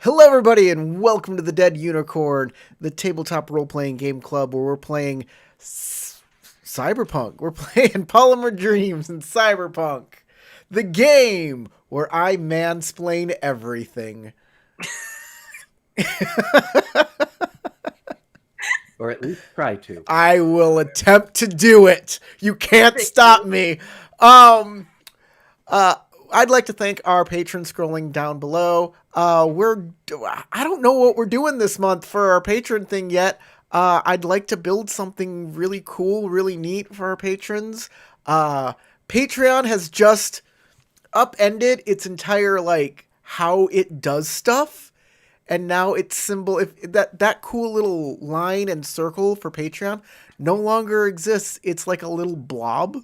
Hello, everybody, and welcome to the Dead Unicorn, the tabletop role-playing game club where we're playing Cyberpunk. We're playing Polymer Dreams and Cyberpunk, the game where I mansplain everything. Or at least try to. I will attempt to do it. You can't stop me. Um, uh, I'd like to thank our patrons scrolling down below. I don't know what we're doing this month for our patron thing yet. I'd like to build something really cool, really neat for our patrons. Patreon has just upended its entire how it does stuff, and now its symbol, if that cool little line and circle for Patreon no longer exists. It's like a little blob.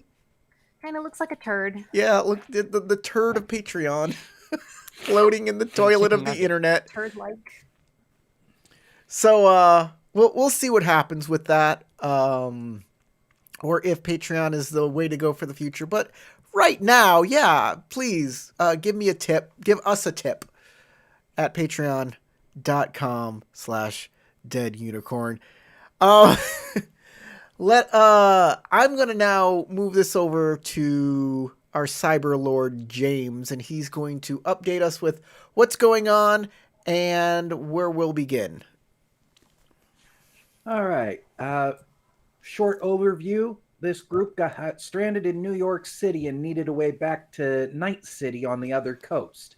Kind of looks like a turd. Yeah, look, the turd of Patreon floating in the toilet of the internet. Turd-like. So we'll see what happens with that, or if Patreon is the way to go for the future. But right now, yeah, please give me a tip. Give us a tip at patreon.com/deadunicorn. Uh, I'm gonna now move this over to our cyber lord James, and he's going to update us with what's going on and where we'll begin. All right. Short overview. This group got stranded in New York City and needed a way back to Night City on the other coast.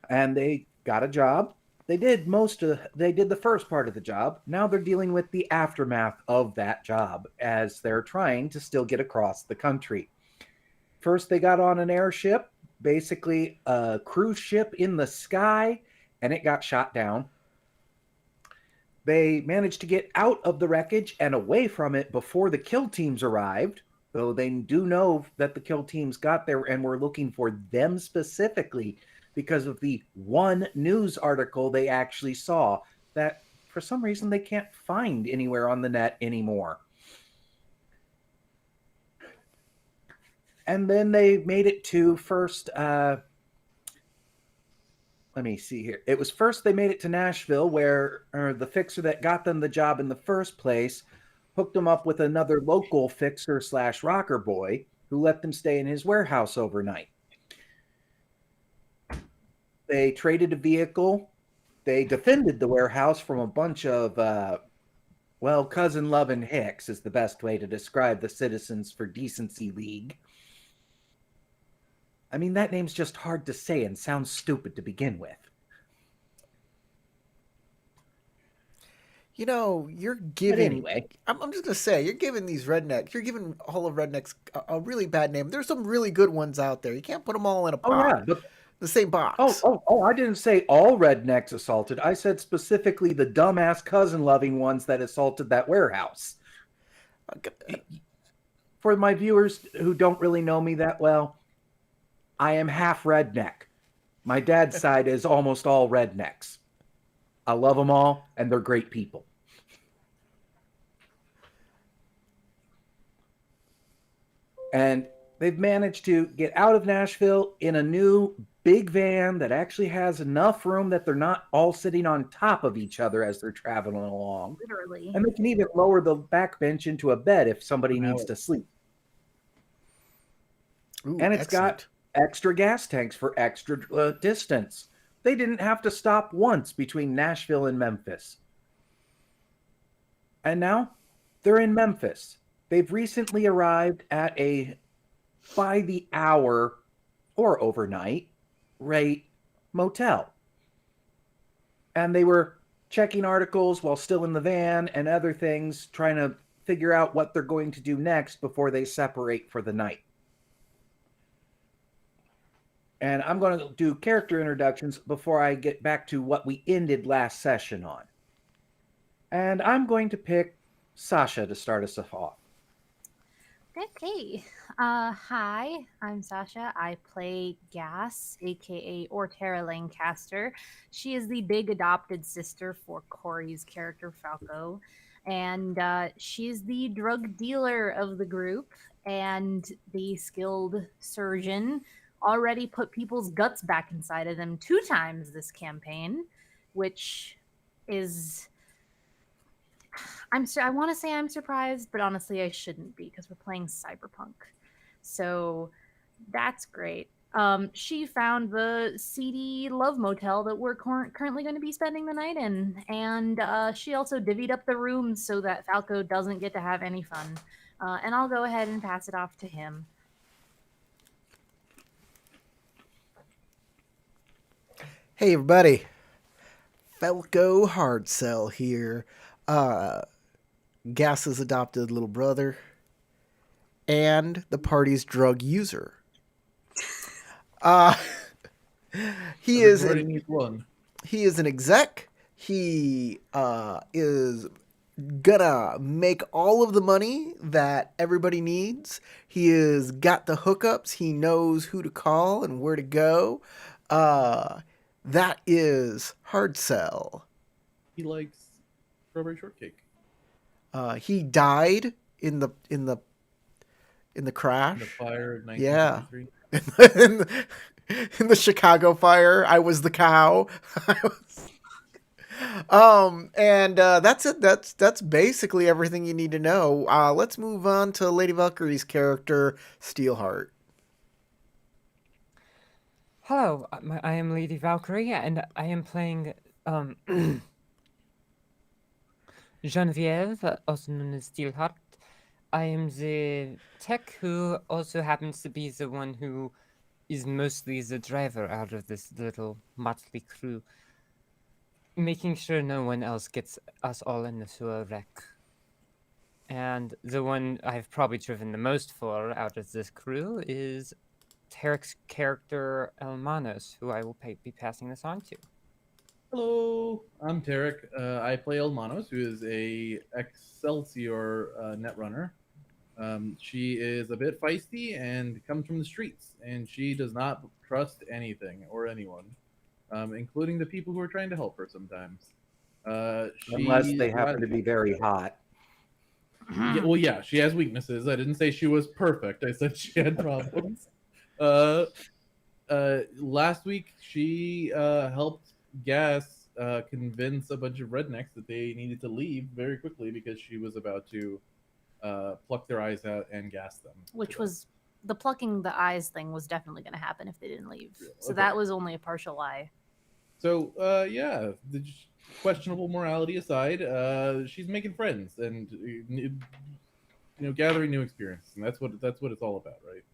And they got a job. They did the first part of the job. Now they're dealing with the aftermath of that job as they're trying to still get across the country. First, they got on an airship, basically a cruise ship in the sky, and it got shot down. They managed to get out of the wreckage and away from it before the kill teams arrived, though they do know that the kill teams got there and were looking for them specifically because of the one news article they actually saw that for some reason they can't find anywhere on the net anymore. And then they made it to first, let me see here. It was first they made it to Nashville, where the fixer that got them the job in the first place hooked them up with another local fixer / rocker boy who let them stay in his warehouse overnight. They traded a vehicle. They defended the warehouse from a bunch of, cousin loving hicks is the best way to describe the Citizens for Decency League. I mean, that name's just hard to say and sounds stupid to begin with. You know, you're giving. But anyway, I'm just gonna say, you're giving these rednecks. You're giving all of rednecks a really bad name. There's some really good ones out there. You can't put them all in a pot. oh yeah, but The same box. I didn't say all rednecks assaulted. I said specifically the dumbass cousin-loving ones that assaulted that warehouse. For my viewers who don't really know me that well, I am half redneck. My dad's side is almost all rednecks. I love them all, and they're great people. And they've managed to get out of Nashville in a new big van that actually has enough room that they're not all sitting on top of each other as they're traveling along. Literally. And they can even lower the back bench into a bed if somebody needs to sleep. Ooh, and it's excellent. got extra gas tanks for extra distance. They didn't have to stop once between Nashville and Memphis. And now they're in Memphis. They've recently arrived at a by the hour or overnight rate motel. And they were checking articles while still in the van and other things, trying to figure out what they're going to do next before they separate for the night. And I'm going to do character introductions before I get back to what we ended last session on. And I'm going to pick Sasha to start us off. Okay. Hi, I'm Sasha. I play Gas, aka Ortera Lancaster. She is the big adopted sister for Corey's character Falco. And she's the drug dealer of the group and the skilled surgeon. Already put people's guts back inside of them 2 times this campaign. which is I want to say I'm surprised, but honestly I shouldn't be because we're playing Cyberpunk. So that's great. She found the seedy love motel that we're currently going to be spending the night in, and she also divvied up the rooms so that Falco doesn't get to have any fun. And I'll go ahead and pass it off to him. Hey everybody, Falco Hardcell here. Gas's adopted little brother, and the party's drug user. He is he is an exec. He is gonna make all of the money that everybody needs. He has got the hookups. He knows who to call and where to go. That is Hardcell. He likes strawberry shortcake. He died in the crash. In the fire of 1953. Yeah. in the Chicago fire. I was the cow. And that's it. That's basically everything you need to know. Let's move on to Lady Valkyrie's character, Steelheart. Hello, I am Lady Valkyrie, and I am playing Genevieve, also known as Steelheart. I am the tech who also happens to be the one who is mostly the driver out of this little motley crew, making sure no one else gets us all into a wreck. And the one I've probably driven the most for out of this crew is Tarek's character Elmanos, who I will be passing this on to. Hello, I'm Tarek. I play Elmanos, who is a Excelsior netrunner. She is a bit feisty and comes from the streets, and she does not trust anything or anyone, including the people who are trying to help her sometimes. Unless they happen to be very hot. Yeah, well, yeah, she has weaknesses. I didn't say she was perfect. I said she had problems. Last week, she helped Gas convince a bunch of rednecks that they needed to leave very quickly because she was about to pluck their eyes out and gas them. Which was the plucking the eyes thing was definitely going to happen if they didn't leave. Yeah, So okay. that was only a partial lie. So yeah, the questionable morality aside, she's making friends and gathering new experiences, and that's what it's all about, right?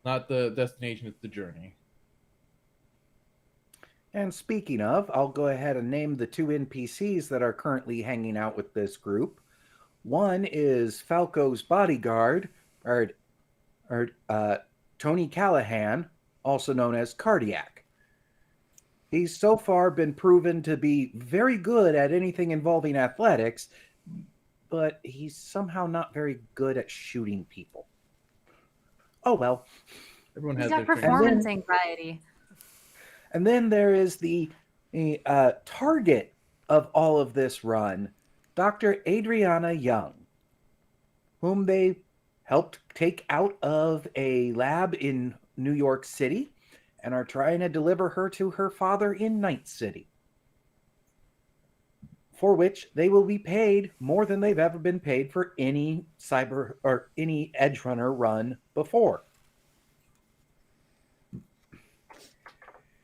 Not the destination; it's the journey. And speaking of, I'll go ahead and name the two NPCs that are currently hanging out with this group. One is Falco's bodyguard, Tony Callahan, also known as Cardiac. He's so far been proven to be very good at anything involving athletics, but he's somehow not very good at shooting people. Oh well. Everyone He's has got their performance anxiety. And then there is the target of all of this run, Dr. Adriana Young, whom they helped take out of a lab in New York City and are trying to deliver her to her father in Night City, for which they will be paid more than they've ever been paid for any cyber or any edge runner run before.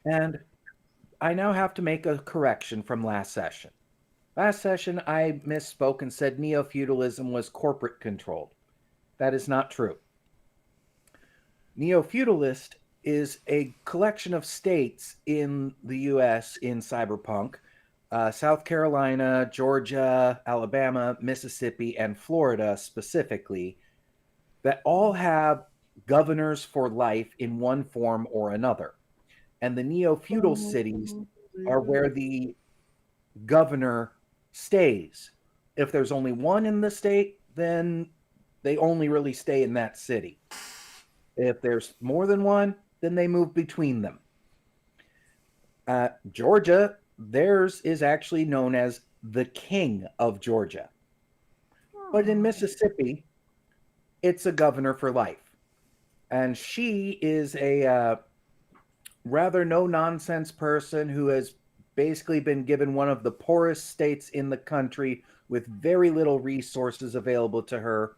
And I now have to make a correction from last session. Last session, I misspoke and said neo-feudalism was corporate controlled. That is not true. Neo-feudalist is a collection of states in the U.S. in Cyberpunk, South Carolina, Georgia, Alabama, Mississippi, and Florida specifically, that all have governors for life in one form or another. And the neo-feudal cities are where the governor stays. If there's only one in the state, then they only really stay in that city. If there's more than one, then they move between them. Georgia, theirs is actually known as the King of Georgia. But in Mississippi, it's a governor for life. And she is a rather no-nonsense person who has basically been given one of the poorest states in the country with very little resources available to her.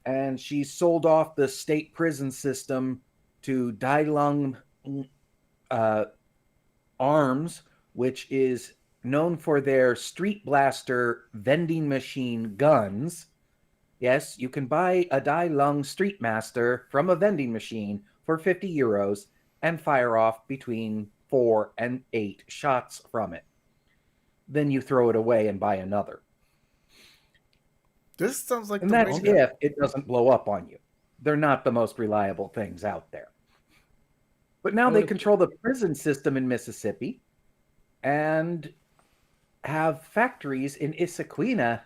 And she sold off the state prison system to Dailung uh, Arms, which is known for their street blaster vending machine guns. Yes, you can buy a Dailung Street Master from a vending machine for 50 euros and fire off between 4 and 8 shots from it. Then you throw it away and buy another. This sounds like And the that's way to- if it doesn't blow up on you. They're not the most reliable things out there. But now they control the prison system in Mississippi and have factories in Issaquina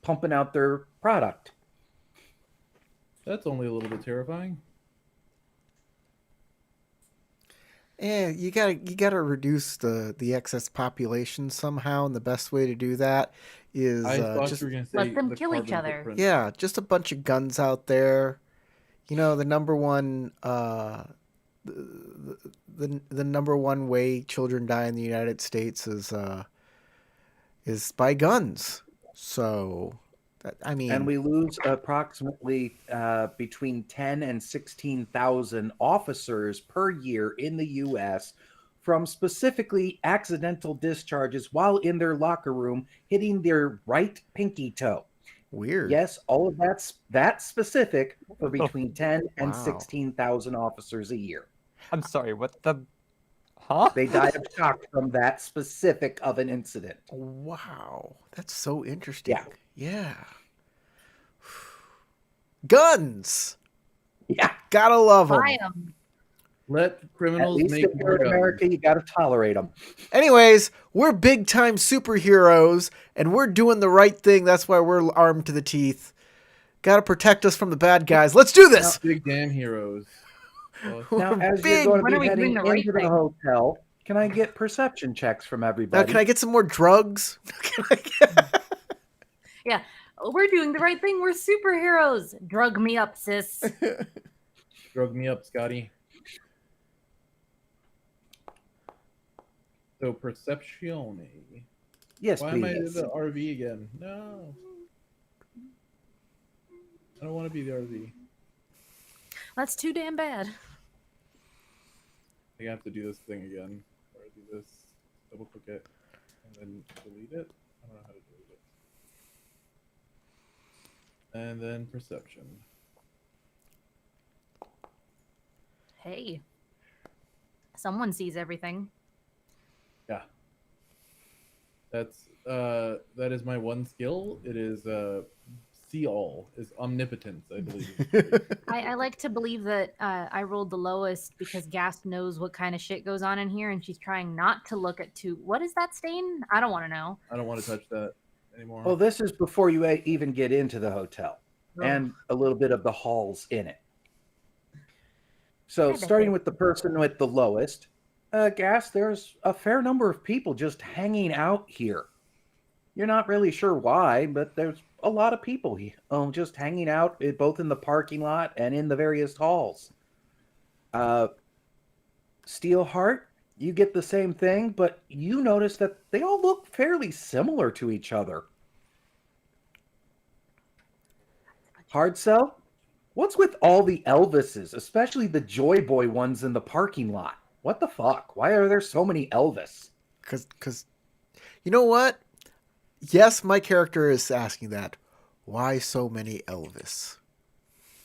pumping out their product. That's only a little bit terrifying. Yeah, you gotta reduce the excess population somehow, and the best way to do that is I thought just you were going to say let them the kill each carbon other. footprint. yeah, just a bunch of guns out there. You know, the number one the number one way children die in the United States is by guns. So, I mean, And we lose approximately between 10 and 16,000 officers per year in the U.S. from specifically accidental discharges while in their locker room hitting their right pinky toe. weird. Yes, all of that's specific for between 10 and Wow. 16,000 officers a year. I'm sorry, what the... Huh? They die of shock from that specific of an incident. Wow, that's so interesting. Yeah. Yeah. Guns. Yeah, Gotta love them. Buy 'em. Let at criminals least make if more you're in guns. America, you got to tolerate them. Anyways, we're big time superheroes and we're doing the right thing. That's why we're armed to the teeth. Gotta protect us from the bad guys. Let's do this. Big damn heroes. Well, Now, We're as big. you're going When to are be we doing heading the right into the thing? hotel, can I get perception checks from Now, everybody? can I get some more drugs? Can I get- Yeah, we're doing the right thing. We're superheroes. Drug me up, sis. drug me up, Scotty. So perceptione. Yes, Why am I please. the RV again? No. I don't want to be the RV. That's too damn bad. I think I have to do this thing again. Or do this, double click it, and then delete it. I don't know how to delete it. And then perception. Hey, someone sees everything. Yeah. That is my one skill. It is see all, is omnipotence, I believe. I like to believe that I rolled the lowest because Gas knows what kind of shit goes on in here, and she's trying not to look at what is that stain? I don't want to know. I don't want to touch that anymore. Well, this is before you even get into the hotel and a little bit of the halls in it. So, starting with the person with the lowest, Gas, there's a fair number of people just hanging out here. You're not really sure why, but there's a lot of people here, just hanging out, both in the parking lot and in the various halls. Steelheart, you get the same thing, but you notice that they all look fairly similar to each other. Hard Sell, what's with all the Elvises, especially the Joy Boy ones in the parking lot? What the fuck? Why are there so many Elvis? Because, you know what? Yes, my character is asking that. Why so many Elvis?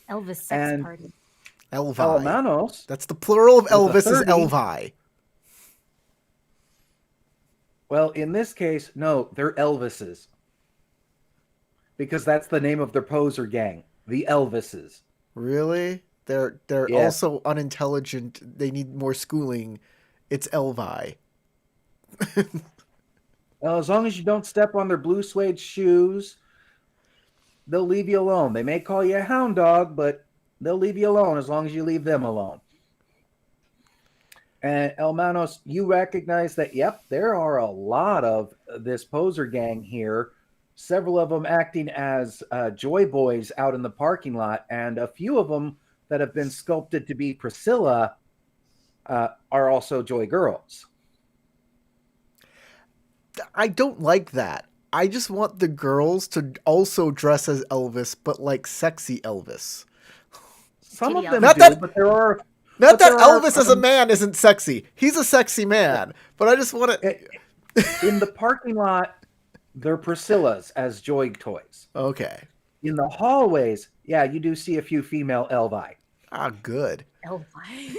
Elvis sex And- party. Elvii. Elmanos, That's the plural of With a Elvis is 30. Elvii. well, in this case, no, they're Elvises. Because that's the name of their poser gang, the Elvises. Really? They're Yeah. also unintelligent. They need more schooling. It's Elvii. Well, as long as you don't step on their blue suede shoes, they'll leave you alone. They may call you a hound dog, but they'll leave you alone as long as you leave them alone. And Elmanos, you recognize that, yep, there are a lot of this poser gang here, several of them acting as Joy Boys out in the parking lot, and a few of them that have been sculpted to be Priscilla are also Joy Girls. I don't like that. I just want the girls to also dress as Elvis, but like sexy Elvis. Some of Titty them Not do, that- but there are. Not But that there are Elvis as a man isn't sexy. He's a sexy man, but I just want to. in the parking lot, they're Priscilla's as Joy toys. Okay. In the hallways, yeah, you do see a few female Elvii. Ah, good. Elvii.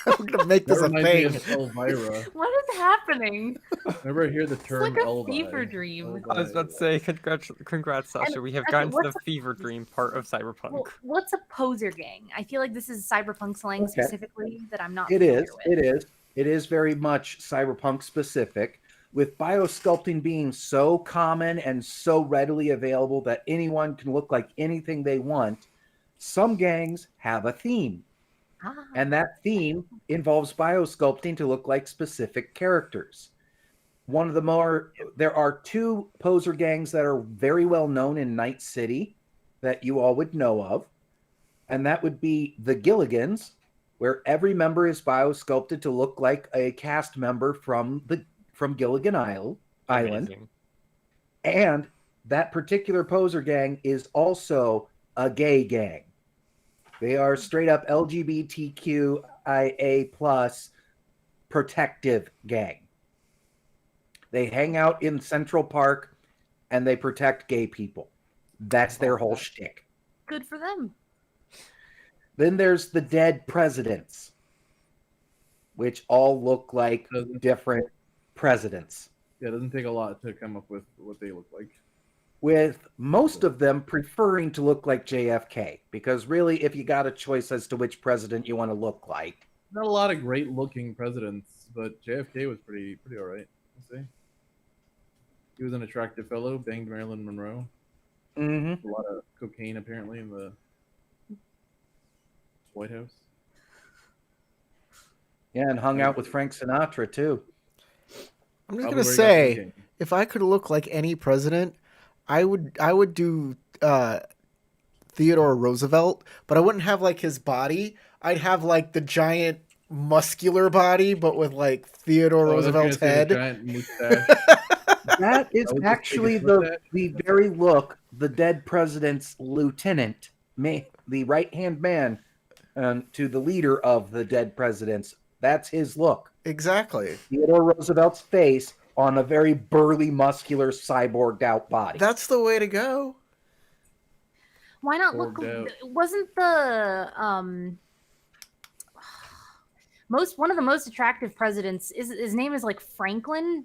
I'm gonna make That this a reminds me thing. of Elvira. What is happening? Whenever I hear the term like a Elvii, fever dream. I was about to say, congrats, Sasha. And- We have okay, gotten to what's the fever dream part of Cyberpunk. Well, what's a poser gang? I feel like this is cyberpunk slang Okay. specifically that I'm not It familiar is. with. It is. It is very much cyberpunk specific, with biosculpting being so common and so readily available that anyone can look like anything they want. Some gangs have a theme, Ah, and that theme involves biosculpting to look like specific characters. There are two poser gangs that are very well known in Night City that you all would know of, and that would be the Gilligans, where every member is biosculpted to look like a cast member from Gilligan Island. Amazing. And that particular poser gang is also a gay gang. They are straight up LGBTQIA plus protective gang. They hang out in Central Park and they protect gay people. That's their whole shtick. good for them. Then there's the dead presidents, which all look like different presidents, Yeah, it doesn't take a lot to come up with what they look like. with most of them preferring to look like JFK, because really, if you got a choice as to which president you want to look like, Not a lot of great looking presidents, but JFK was pretty all right. I'll say. He was an attractive fellow, banged Marilyn Monroe. A lot of cocaine apparently in the White House. yeah, and hung out with Frank Sinatra too. I'm just Probably gonna where he got say, cocaine. if I could look like any president, I would do Theodore Roosevelt, but I wouldn't have like his body. I'd have like the giant muscular body, but with like Theodore Oh, I was gonna Roosevelt say the head. giant mustache. That is That was his actually biggest the very look the dead president's lieutenant, the right hand man to the leader of the dead presidents. That's his look. Exactly. Theodore Roosevelt's face on a very burly, muscular, cyborged out body. That's the way to go. Why not Forked look? out. Wasn't the one of the most attractive presidents? His name is like Franklin.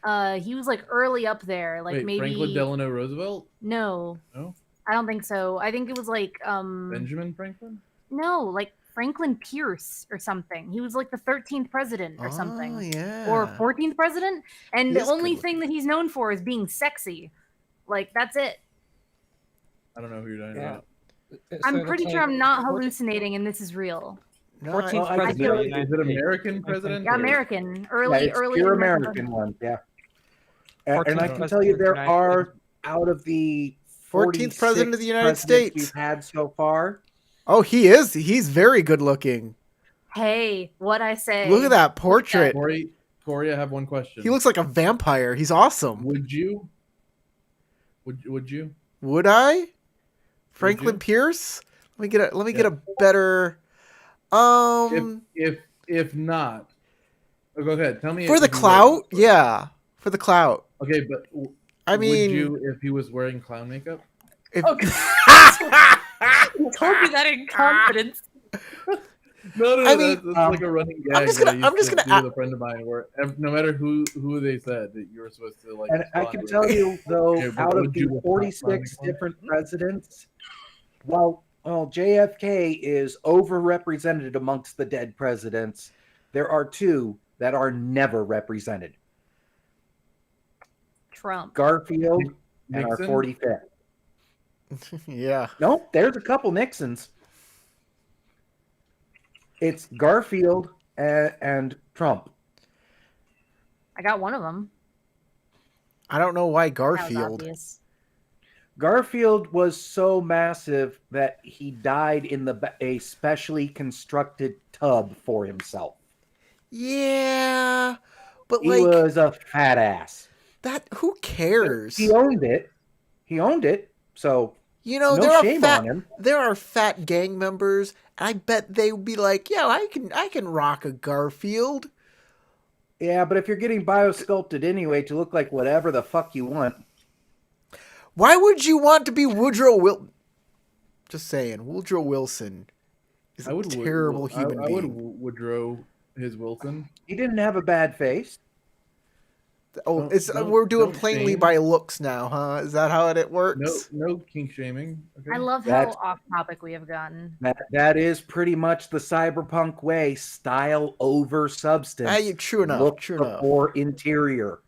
He was like early up there, like Wait, maybe Franklin Delano Roosevelt? No, No, I don't think so. I think it was like Benjamin Franklin. no, like Franklin Pierce or something. He was like the 13th president or Oh, something. yeah. Or 14th president, and He the is only good thing that he's known for is being sexy. Like that's it. I don't know who you're talking Yeah. about. I'm So pretty that's sure like I'm not hallucinating, and this is real. No, 14th Well, I can president tell of the you- Is United it States. American president? Yeah, or- American, Yeah, early, it's early pure American American ones, yeah. 14th And I can president tell you of the there United are, States. out of the 14th president of the 46 United presidents States. we've had so far, Oh, he is. He's very good looking. Hey, what I say? Look at that portrait. Corey, I have one question. He looks like a vampire. He's awesome. Would you? Would you? Would I? Franklin you? Pierce? Let me get a better If not, oh, go ahead. Tell me for if the you would. clout? Yeah. For the clout. Okay, but I mean would you if he was wearing clown makeup? if, I told you that in confidence. No, I mean, that's like a running gag. I'm just that gonna- I I'm used just to gonna do with a friend of mine, where no matter who they said that you were supposed to like. and I respond can with- tell you, though, Okay, but out of would you the with 46 clown makeup? different presidents, while JFK is overrepresented amongst the dead presidents, there are two that are never represented. Trump. Garfield and our Nixon? 45th. yeah. Nope, there's a couple Nixons. It's Garfield and Trump. I got one of them. I don't know why That was Garfield. obvious. Garfield was so massive that he died in a specially constructed tub for himself. Yeah. But He like was a fat ass. That who cares? He owned it. He owned it. So You know, no shame on him. there are fat gang members. I bet they would be like, "Yeah, I can rock a Garfield." Yeah, but if you're getting biosculpted anyway to look like whatever the fuck you want, Why would you want to be Woodrow Wilson? Just saying, Woodrow Wilson is a terrible human I would being. Woodrow his Wilson. he didn't have a bad face. Oh, Don't- we're doing don't plainly shame. by looks now, huh? Is that how it works? No kink shaming. Okay? I love how That's- off topic we have gotten. That is pretty much the cyberpunk way: style over substance. True enough. Look True enough. before interior.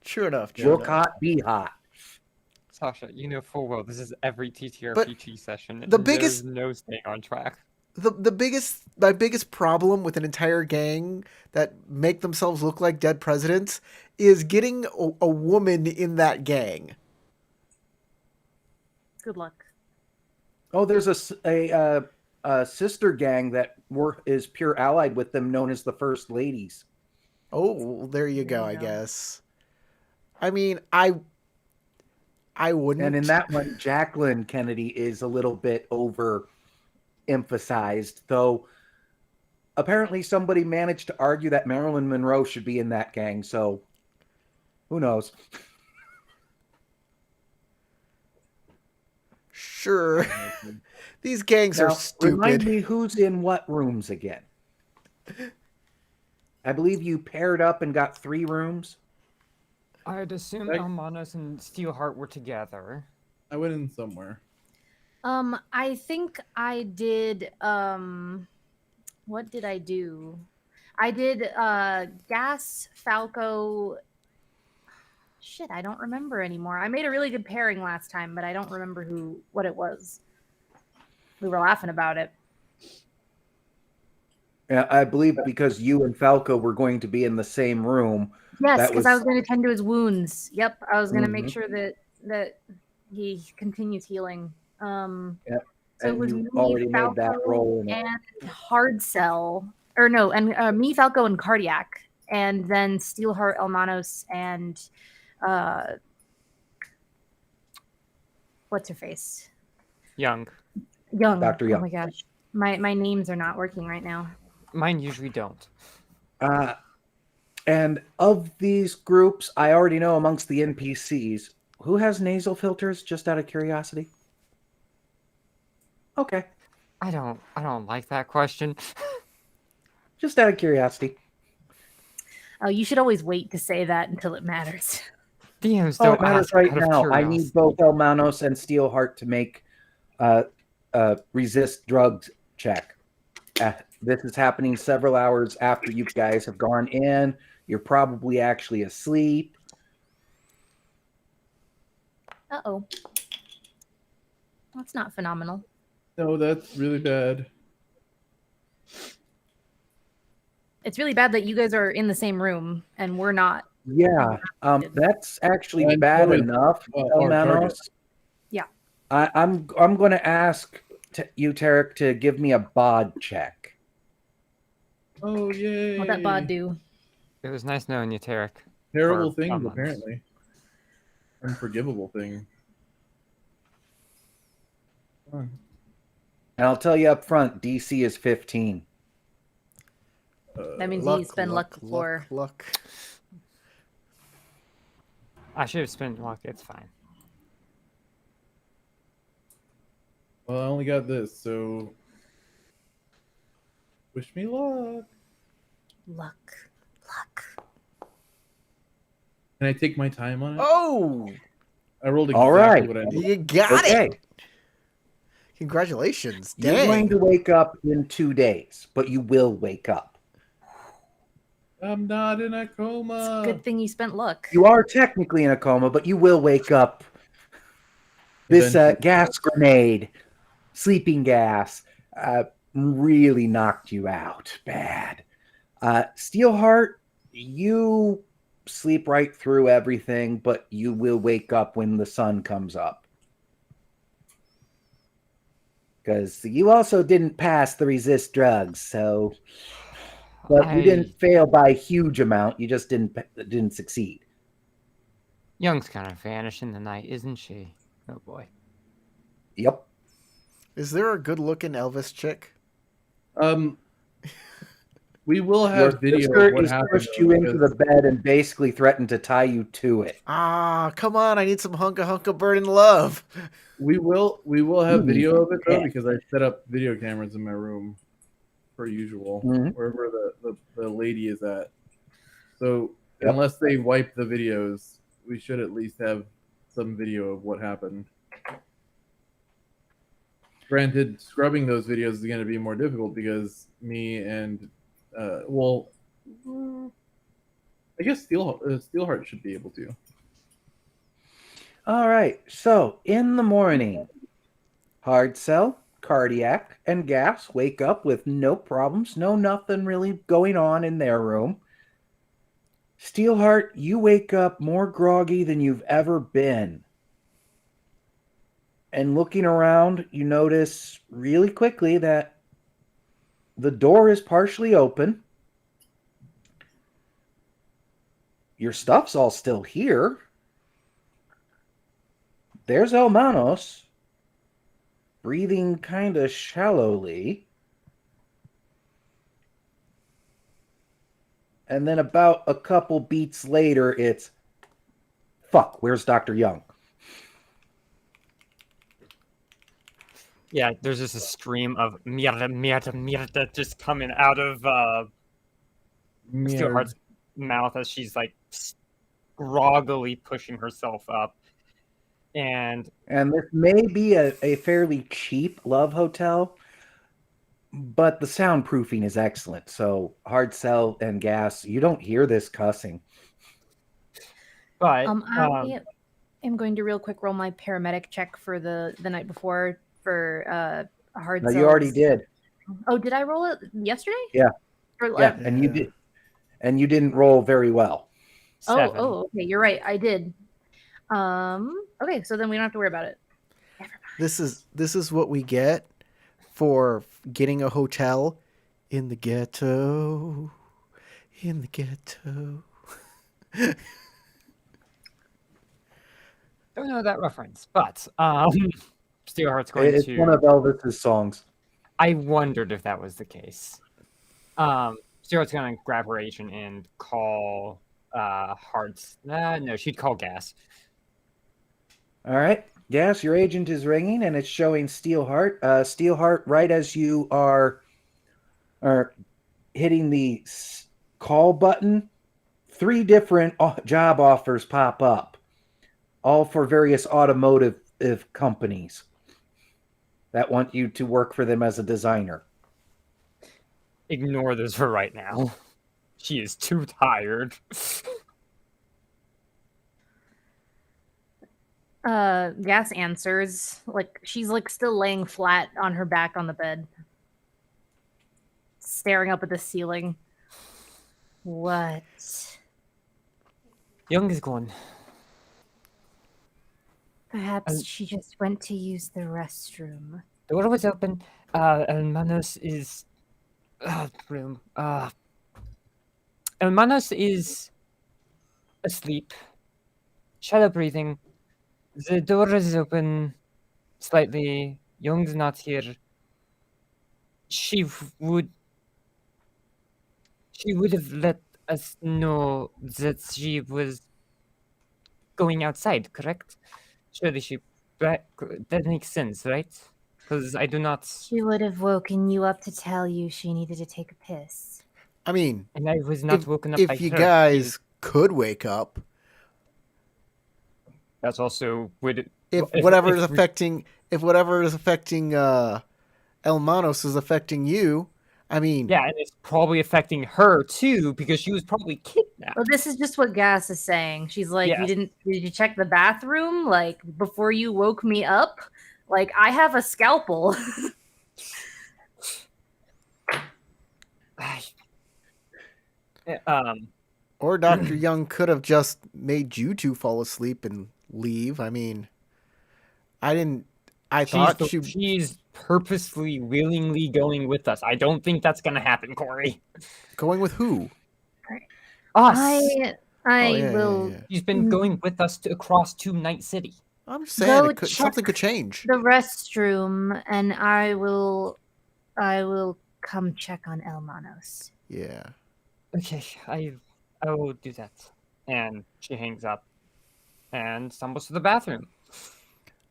True enough. True Look enough. hot, be hot. Sasha, you know full well this is every But TTRPG session. the and biggest- there's no staying on track. My biggest problem with an entire gang that make themselves look like dead presidents is getting a woman in that gang. Good luck. Oh, there's a sister gang that is pure allied with them, known as the First Ladies. Oh, well, there you go. There I you go. guess. I mean, I wouldn't. And in that one, Jacqueline Kennedy is a little bit overemphasized, though apparently somebody managed to argue that Marilyn Monroe should be in that gang, so who knows? Sure. These gangs are Now, stupid. remind me who's in what rooms again. I believe you paired up and got 3 rooms. I'd assume Like- Almanos and Steelheart were together. I went in somewhere. I think I did what did I do? I did Gas, Falco. Shit, I don't remember anymore. I made a really good pairing last time, but I don't remember what it was. We were laughing about it. Yeah, I believe because you and Falco were going to be in the same room. Yes, That because I was- was going to tend to his wounds. Yep, I was going to make Mhm. sure that he continues healing. Yep. So it And was you me, already made that Falco, role in it. and Hard Cell, or no, and me, Falco, and Cardiac, and then Steelheart, Elmanos, and what's her face? Young. Young. Dr. Oh Young. my gosh, my names are not working right now. Mine usually don't. And of these groups, I already know amongst the NPCs, who has nasal filters, just out of curiosity? Okay, I don't like that question. just out of curiosity. Oh, you should always wait to say that until it matters. DMs Oh, don't it matters ask right out of now. I need curiosity. both Elmanos and Steelheart to make resist drugs check. This is happening several hours after you guys have gone in. You're probably actually asleep. Uh-oh. That's not phenomenal. No, that's really bad. It's really bad that you guys are in the same room and we're not. Yeah, that's actually And bad so is- enough, or Elmanos. Yeah. I'm going to ask you, Tarek, to give me a bod check. Oh yay! What that bod do? It was nice knowing you, Tarek. Terrible for things, someone. apparently. Unforgivable thing. Come on. And I'll tell you up front, DC is 15. That means you spend luck for. luck. I should have spent luck. It's fine. Well, I only got this, so wish me luck. Luck. Can I take my time on it? Oh, I rolled All exactly right. what I needed. you got Okay, it. Congratulations. you're going Dang. to wake up in 2 days, but you will wake up. I'm not in a coma. Good thing you spent luck. You are technically in a coma, but you will wake up. This Eventually. gas grenade, sleeping gas, really knocked you out bad. Steelheart, you sleep right through everything, but you will wake up when the sun comes up. Because you also didn't pass the resist drugs, so... But you didn't fail by a huge amount. You just didn't succeed. Young's kind of vanished in the night, isn't she? Oh boy. Yep. Is there a good-looking Elvis chick? We will Your have video sister of what is happened. pushed you into the bed and basically threatened to tie you to it. Ah, come on! I need some hunka burning love. We will have Hmm. video of it though, Yeah. because I set up video cameras in my room, per usual, Mhm. wherever the lady is at. So Yep. unless they wipe the videos, we should at least have some video of what happened. Granted, scrubbing those videos is going to be more difficult because me and I guess Steelheart should be able to. All right. So in the morning, Hard Cell, Cardiac, and Gas wake up with no problems, no nothing really going on in their room. Steelheart, you wake up more groggy than you've ever been. And looking around, you notice really quickly that the door is partially open. Your stuff's all still here. There's Elmanos breathing kind of shallowly. And then about a couple beats later, it's, fuck, where's Dr. Young? Yeah, there's just a stream of mierda just coming out of Steelheart's mouth as she's like groggily pushing herself up. And this may be a fairly cheap love hotel, but the soundproofing is excellent. So Hard Cell and Gas, you don't hear this cussing. but I am going to real quick roll my paramedic check for the night before for hard. No, you already did. Oh, did I roll it yesterday? Yeah. Or, Yeah, and you did, and you didn't roll very well. 7. Oh, okay, you're right. I did. Okay, so then we don't have to worry about it. Never mind. This is what we get for getting a hotel in the ghetto. In the ghetto. Don't know that reference, but Steelheart's going It's to. one of Elvis's songs. I wondered if that was the case. Steelheart's going to grab her agent and call Hearts. No, she'd call Gas. All right. Gas, your agent is ringing, and it's showing Steelheart. Steelheart, right as you are hitting the call button, 3 different job offers pop up, all for various automotive companies that want you to work for them as a designer. Ignore this for right now. She is too tired. Gas answers. Like she's like still laying flat on her back on the bed, staring up at the ceiling. What? Young is gone. Perhaps she just went to use the restroom. The door was open. Elmanos is room. Elmanos is asleep, shallow breathing. The door is open slightly. Young's not here. She would have let us know that she was going outside, correct? Surely that makes sense, right? Because I do not. She would have woken you up to tell you she needed to take a piss. I mean, And I was not woken up by if you her. guys could wake up, That's also would. if whatever is affecting Elmanos is affecting you, I mean, Yeah, and it's probably affecting her too because she was probably kidnapped. Well, this is just what Gas is saying. She's like, Yes. did you check the bathroom? Like before you woke me up? Like I have a scalpel. or Dr. Young could have just made you two fall asleep and leave. I mean, I thought she's purposely, willingly going with us. I don't think that's gonna happen, Corey. going with who? Us. I Oh, yeah, will yeah. He's been going with us across to Night City. I'm just saying, go it could, check something could change. the restroom, and I will come check on Elmanos. Yeah. Okay, I will do that. And she hangs up and stumbles to the bathroom.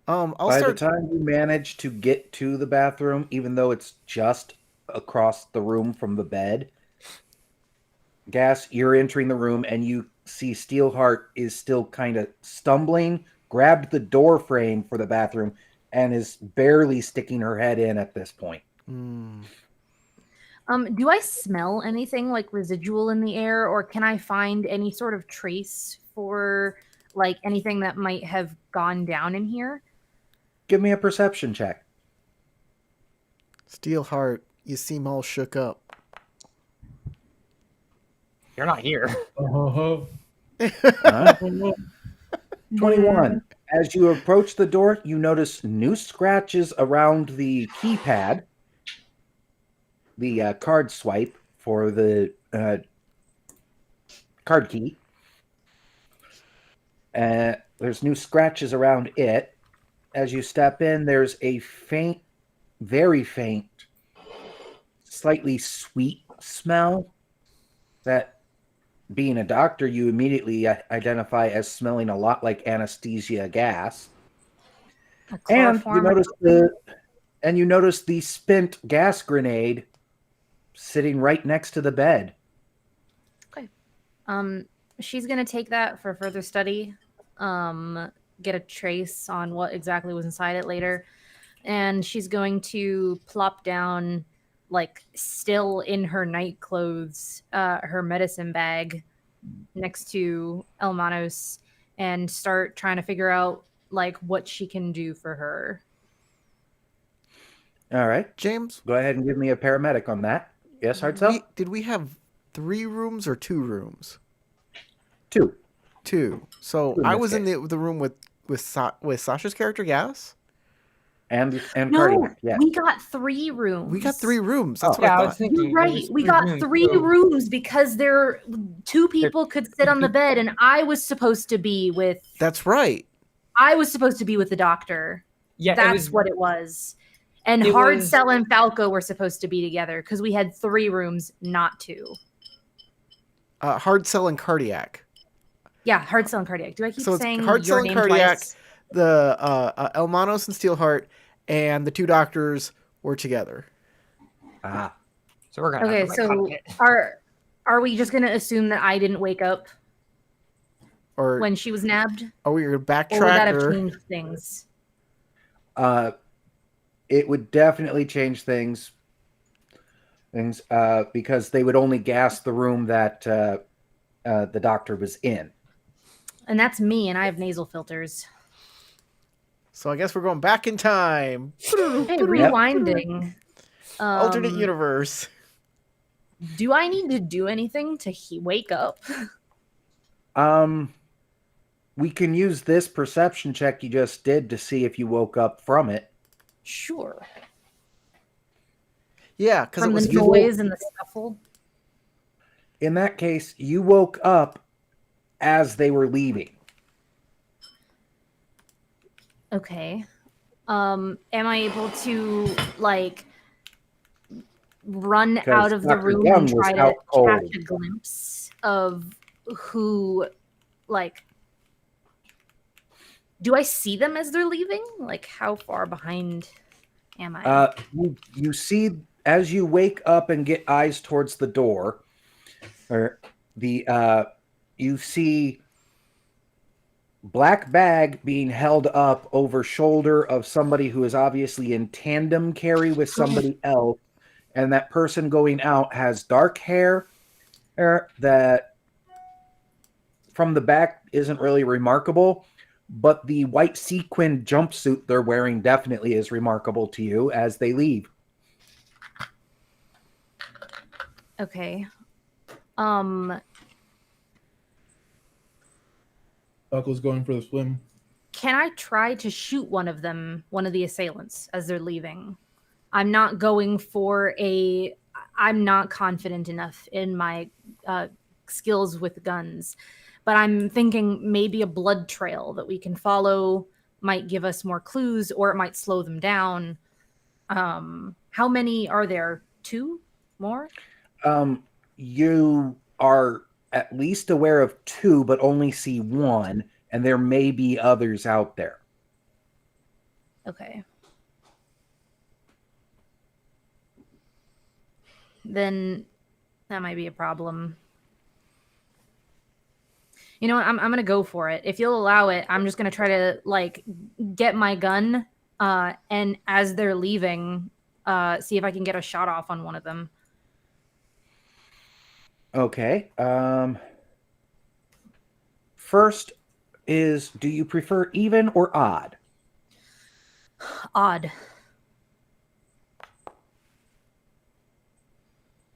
I'll By start. the time you manage to get to the bathroom, even though it's just across the room from the bed, Gas, you're entering the room and you see Steelheart is still kind of stumbling, grabbed the door frame for the bathroom, and is barely sticking her head in at this point. Do I smell anything like residual in the air, or can I find any sort of trace for like anything that might have gone down in here? Give me a perception check. Steelheart, you seem all shook up. You're not here. Oh, Huh? 21. As you approach the door, you notice new scratches around the keypad, the card swipe for the card key. There's new scratches around it. As you step in, there's a faint, very faint, slightly sweet smell that, being a doctor, you immediately identify as smelling a lot like anesthesia gas. And you notice the spent gas grenade sitting right next to the bed. Okay. She's gonna take that for further study. Get a trace on what exactly was inside it later, and she's going to plop down, like still in her night clothes, her medicine bag next to Elmanos, and start trying to figure out like what she can do for her. All right. James, Go ahead and give me a paramedic on that. Yes, Hartzell? did we have 3 rooms or 2 rooms? 2. 2. So In I this was in case. the room with Sasha's character, Gas. And No, cardiac, yes. we got 3 rooms. We got 3 rooms. That's Oh. what Yeah, I I thought. was thinking. You're there right. was We 3 got rooms, 3 so- rooms because two people could sit on the bed, and I was supposed to be with That's right. the doctor. Yeah, That's what it was. And it Hard was- Cell and Falco were supposed to be together because we had 3 rooms, not 2. Hard Cell and Cardiac. Yeah, Hard Cell and Cardiac. Do I keep So it's saying Hard your Cell and name Cardiac, twice? the Elmanos and Steelheart, and the 2 doctors were together. Ah. So we're gonna Okay, have to so cut it. are we just gonna assume that I didn't wake up Or when she was nabbed, are we going to or would that backtrack? have Or changed things? It would definitely change things because they would only gas the room that the doctor was in. And that's me, and I have nasal filters. So I guess we're going back in time. Hey, rewinding. Alternate universe. Do I need to do anything to wake up? We can use this perception check you just did to see if you woke up from it. Sure. Yeah, because it From was the noise and the scuffle. In that case, you woke up as they were leaving. Okay. Am I able to like run Because out of the Dr. room Young and try was to out cold. catch a glimpse of who, like, do I see them as they're leaving? Like, how far behind am I? You see, as you wake up and get eyes towards the door, or you see black bag being held up over shoulder of somebody who is obviously in tandem carry with somebody else, and that person going out has dark hair that from the back isn't really remarkable, but the white sequin jumpsuit they're wearing definitely is remarkable to you as they leave. Okay. Buckle's going for the swim. Can I try to shoot one of them, one of the assailants, as they're leaving? I'm not going for I'm not confident enough in my skills with guns, but I'm thinking maybe a blood trail that we can follow might give us more clues, or it might slow them down. How many are there? 2 more? You are at least aware of 2, but only see 1, and there may be others out there. Okay. Then that might be a problem. You know what? I'm gonna go for it. If you'll allow it, I'm just gonna try to like get my gun, and as they're leaving, see if I can get a shot off on one of them. Okay. First is, do you prefer even or odd? Odd.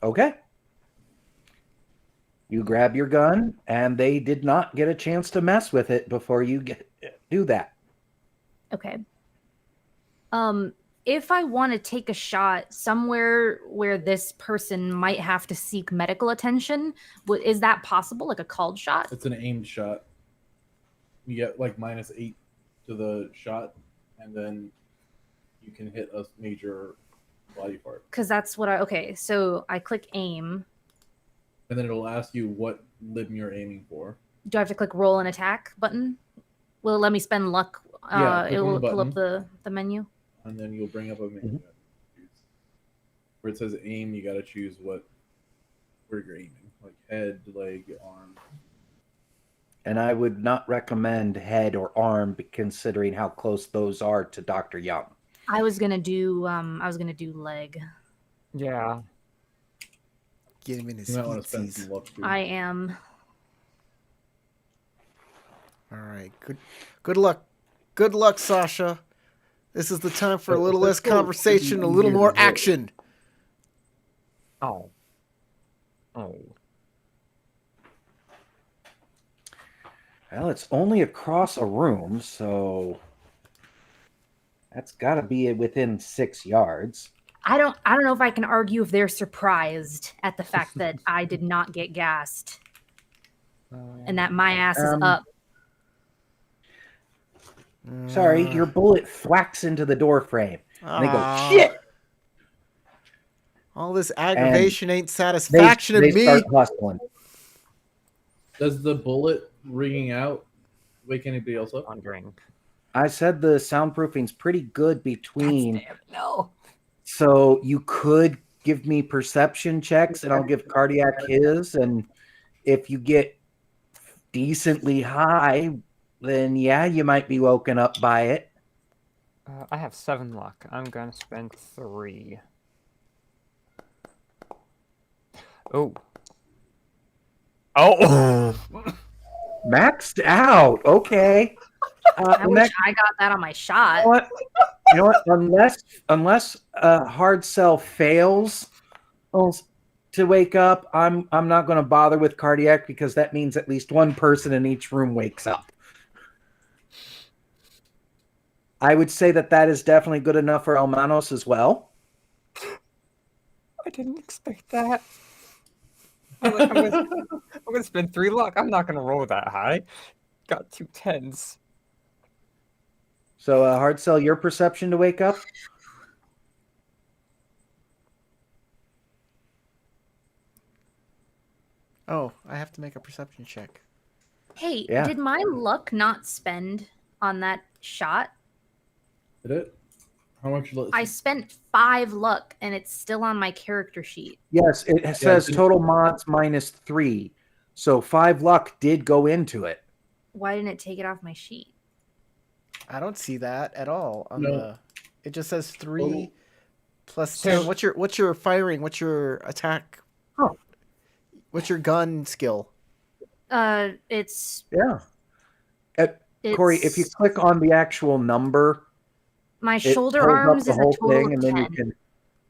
Okay. You grab your gun, and they did not get a chance to mess with it before you do that. Okay. If I want to take a shot somewhere where this person might have to seek medical attention, is that possible? Like a called shot? It's an aimed shot. You get like -8 to the shot, and then you can hit a major body part. Because that's what okay, so I click aim. And then it'll ask you what limb you're aiming for. Do I have to click roll and attack button? Will it let me spend luck? Yeah, it will click on pull the up the menu. And then you'll bring up a menu. Where it says aim, you gotta choose where you're aiming. Like head, leg, arm. And I would not recommend head or arm, considering how close those are to Dr. Young. I was gonna do leg. Yeah. Get him in his You might want to spend feetsies. some luck too. I am. All right. Good luck. Good luck, Sasha. This is the time for a little less conversation, a little more action. Oh. Oh. Well, it's only across a room, so that's got to be within 6 yards. I don't know if I can argue if they're surprised at the fact that I did not get gassed and that my ass is up. Sorry, your bullet thwacks into the door frame. And they go, Aw. shit! All this aggravation ain't They satisfaction in me. start hustling. Does the bullet ringing out wake anybody else up? Wondering. I said the soundproofing's pretty good between. Damn, no. So you could give me perception checks, and I'll give Cardiac his. And if you get decently high, then yeah, you might be woken up by it. I have 7 luck. I'm gonna spend 3. Oh. Oh. Maxed out. Okay. I wish I got that on my shot. You know what? Unless hard sell fails to wake up, I'm not going to bother with cardiac, because that means at least one person in each room wakes up. I would say that is definitely good enough for Almanos as well. I didn't expect that. I'm gonna spend 3 luck. I'm not gonna roll that high. Got 2 10s. So hard sell your perception to wake up. Oh, I have to make a perception check. Hey, Yeah. did my luck not spend on that shot? Did it? How much? I spent 5 luck and it's still on my character sheet. Yes, it says didn't- total mods -3. So 5 luck did go into it. Why didn't it take it off my sheet? I don't see that at all on No. the. It just says 3 Total. plus So- 10. What's your firing? What's your attack? Oh. What's your gun skill? It's Yeah. Corey, if you click on the actual number, my it shoulder pulls up arms the is a whole total thing, of and then 10. you can.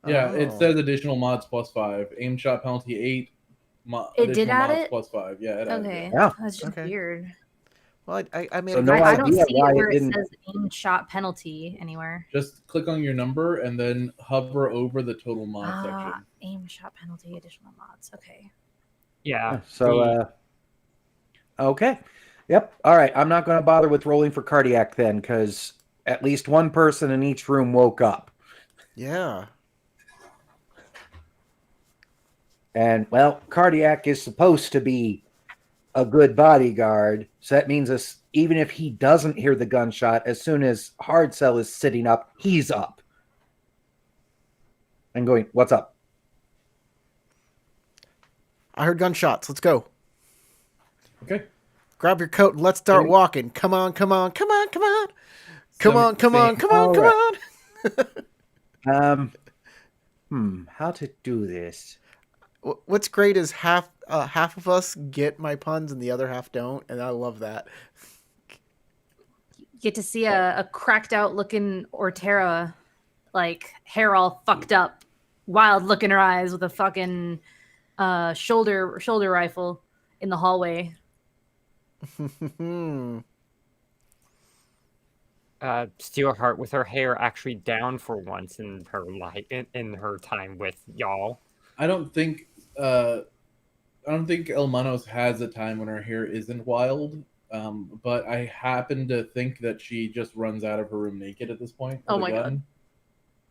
Yeah, it Oh. says additional mods +5. Aim shot penalty 8. It did additional add mods it? +5. Yeah, it added it. Okay, Yeah. that's just Okay. weird. Well, I made So a no good I don't idea see why it it where it didn't- says aim shot penalty anywhere. Just click on your number and then hover over the total mod Ah, section. aim shot penalty, additional mods. Okay. Yeah. So Okay. Yep. All right. I'm not going to bother with rolling for cardiac then, because at least one person in each room woke up. Yeah. And, well, cardiac is supposed to be a good bodyguard. So that means even if he doesn't hear the gunshot, as soon as Hard Cell is sitting up, he's up. And going, what's up? I heard gunshots. Let's go. Okay. Grab your coat and let's start walking. Come on, come on, come on, come on. Come on, come on, come on, come on. How to do this? What's great is half of us get my puns and the other half don't, and I love that. You get to see a cracked out looking Ortera, like hair all fucked up, wild look in her eyes with a fucking shoulder rifle in the hallway. Steelheart with her hair actually down for once in her life, in her time with y'all. I don't think Elmanos has a time when her hair isn't wild. But I happen to think that she just runs out of her room naked at this point. Oh my god!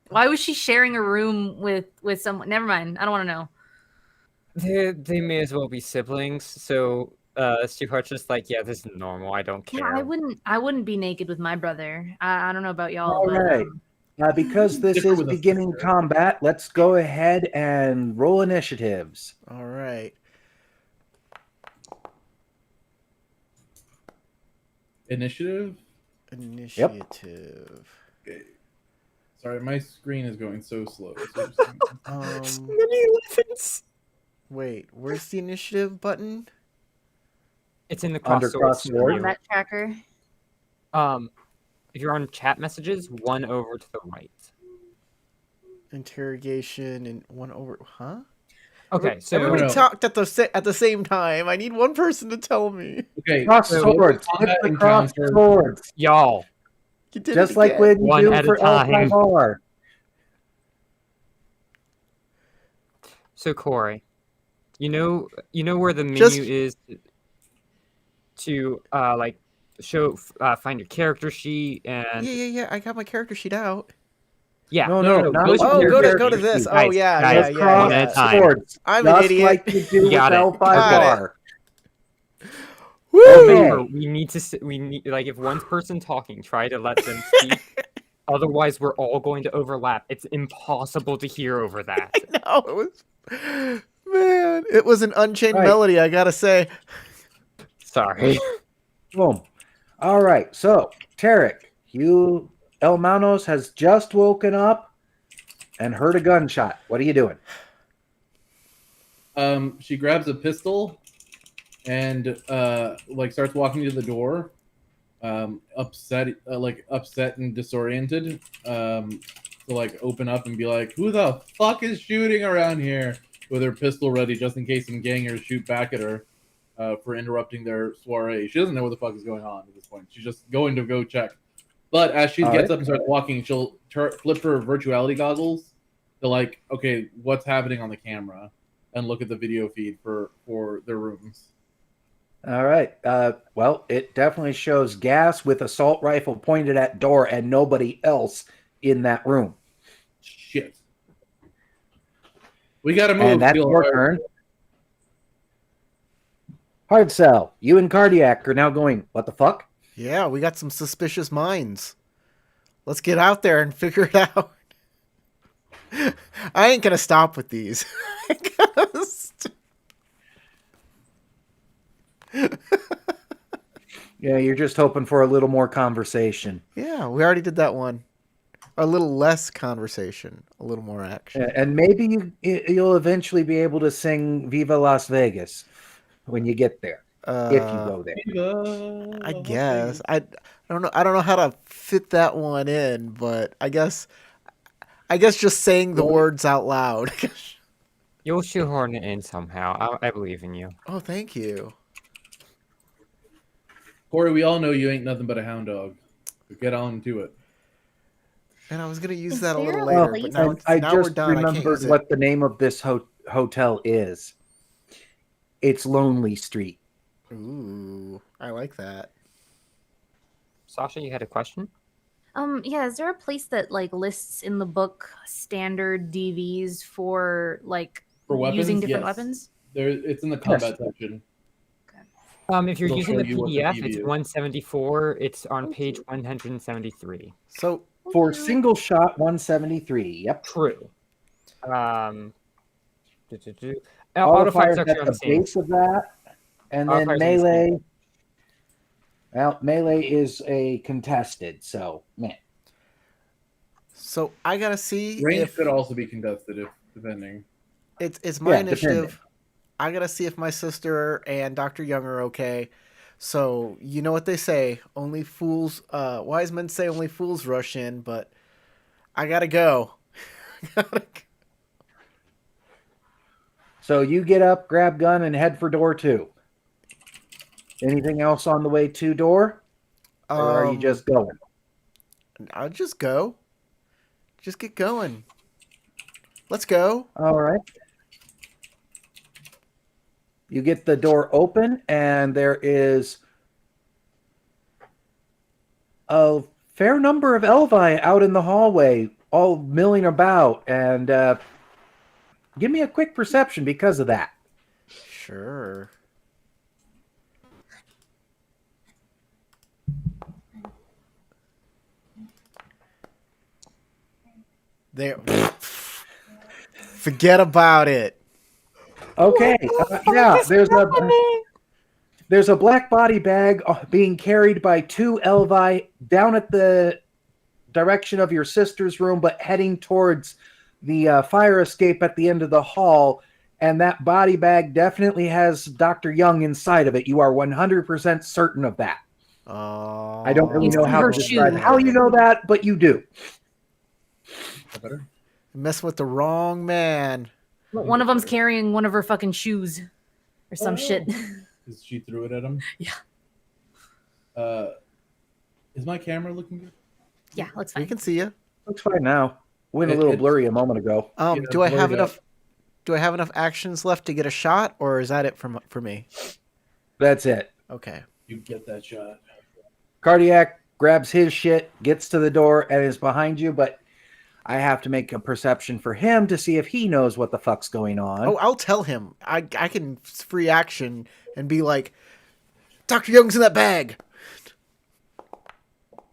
Why was she sharing a room with someone? Never mind. I don't want to know. They may as well be siblings. So Steelheart's just like, yeah, this is normal. I don't care. Yeah, I wouldn't be naked with my brother. I don't know about y'all. All right. Because this is beginning combat, let's go ahead and roll initiatives. All right. Initiative? Initiative. Yep. Okay. Sorry, my screen is going so slow. Wait, where's the initiative button? It's in the crossword. Combat tracker. If you're on chat messages, one over to the right. Interrogation and one over, huh? Okay, so everybody talked at the same time. I need one person to tell me. Okay, cross swords. Hit the cross swords, y'all. Just like when you do for Elvii. So Corey, you know where the menu is to like show find your character sheet and yeah. I got my character sheet out. Yeah, no. Go to this. Guys, oh yeah, guys, yeah. One at a time. I'm an idiot. Like you do with Elvii. Remember, we need like if one person talking, try to let them speak. Otherwise, we're all going to overlap. It's impossible to hear over that. I know it was an Unchained Melody. I gotta say. Sorry. Boom. All right. So, Tarek, Elmanos has just woken up and heard a gunshot. What are you doing? She grabs a pistol and starts walking to the door, upset and disoriented. To open up and be like, "Who the fuck is shooting around here?" With her pistol ready, just in case some gangers shoot back at her for interrupting their soiree. She doesn't know what the fuck is going on at this point. She's just going to go check. But as she gets up and starts walking, she'll flip her virtuality goggles to okay, what's happening on the camera, and look at the video feed for their rooms. All right. Well, it definitely shows Gas with assault rifle pointed at door and nobody else in that room. Shit. We gotta move. And that's your turn. Hard Cell, you and Cardiac are now going, what the fuck? Yeah, we got some suspicious minds. Let's get out there and figure it out. I ain't gonna stop with these. Yeah, you're just hoping for a little more conversation. Yeah, we already did that one. A little less conversation, a little more action. And maybe you'll eventually be able to sing Viva Las Vegas when you get there. If you go there. I guess. I don't know how to fit that one in, but I guess just saying the words out loud. You'll shoehorn it in somehow. I believe in you. Oh, thank you. Corey, we all know you ain't nothing but a hound dog. So get on to it. And I was going to use that a little later, but now I now just we're done. remembered what the name of this hotel is. It's Lonely Street. Ooh. I like that. Sasha, you had a question? Yeah, is there a place that like lists in the book standard DVs for like For weapons, using different yes. weapons? It's in the combat section. If you're It'll using show the you what the PDF, DV it's is. 174. It's on Thank page you. 173. So For Thank you. single shot, 173. Yep. True. Do, do, do. Auto Auto-fire's fire actually at on the the same. base of that. And then Auto-fire's on the same. melee. Well, melee is a contested, so man. So I gotta see Range if could also be contested, if depending. it's my Yeah, initiative. depending. I gotta see if my sister and Dr. Young are okay. So you know what they say: only fools. Wise men say only fools rush in. But I gotta go. So you get up, grab gun, and head for door 2. Anything else on the way to door? Or are you just going? I'll just go. Just get going. Let's go. All right. You get the door open, and there is a fair number of Elvii out in the hallway, all milling about. And give me a quick perception because of that. Sure. There. Forget about it. Okay. Yeah, there's a black body bag being carried by 2 Elvii down at the direction of your sister's room, but heading towards the fire escape at the end of the hall. And that body bag definitely has Dr. Young inside of it. You are 100% certain of that. I don't really know how to describe how you know that, but you do. Better? Messing with the wrong man. One of them's carrying one of her fucking shoes or some shit. Because she threw it at him? Yeah. Is my camera looking good? Yeah, looks We fine. can see you. Looks fine now. Went a little blurry a moment ago. Yeah, Do I have blurred out. enough? Do I have enough actions left to get a shot, or is that it for me? That's it. Okay. You get that shot. Cardiac grabs his shit, gets to the door, and is behind you, but I have to make a perception for him to see if he knows what the fuck's going on. Oh, I'll tell him. I can free action and be like, Dr. Young's in that bag.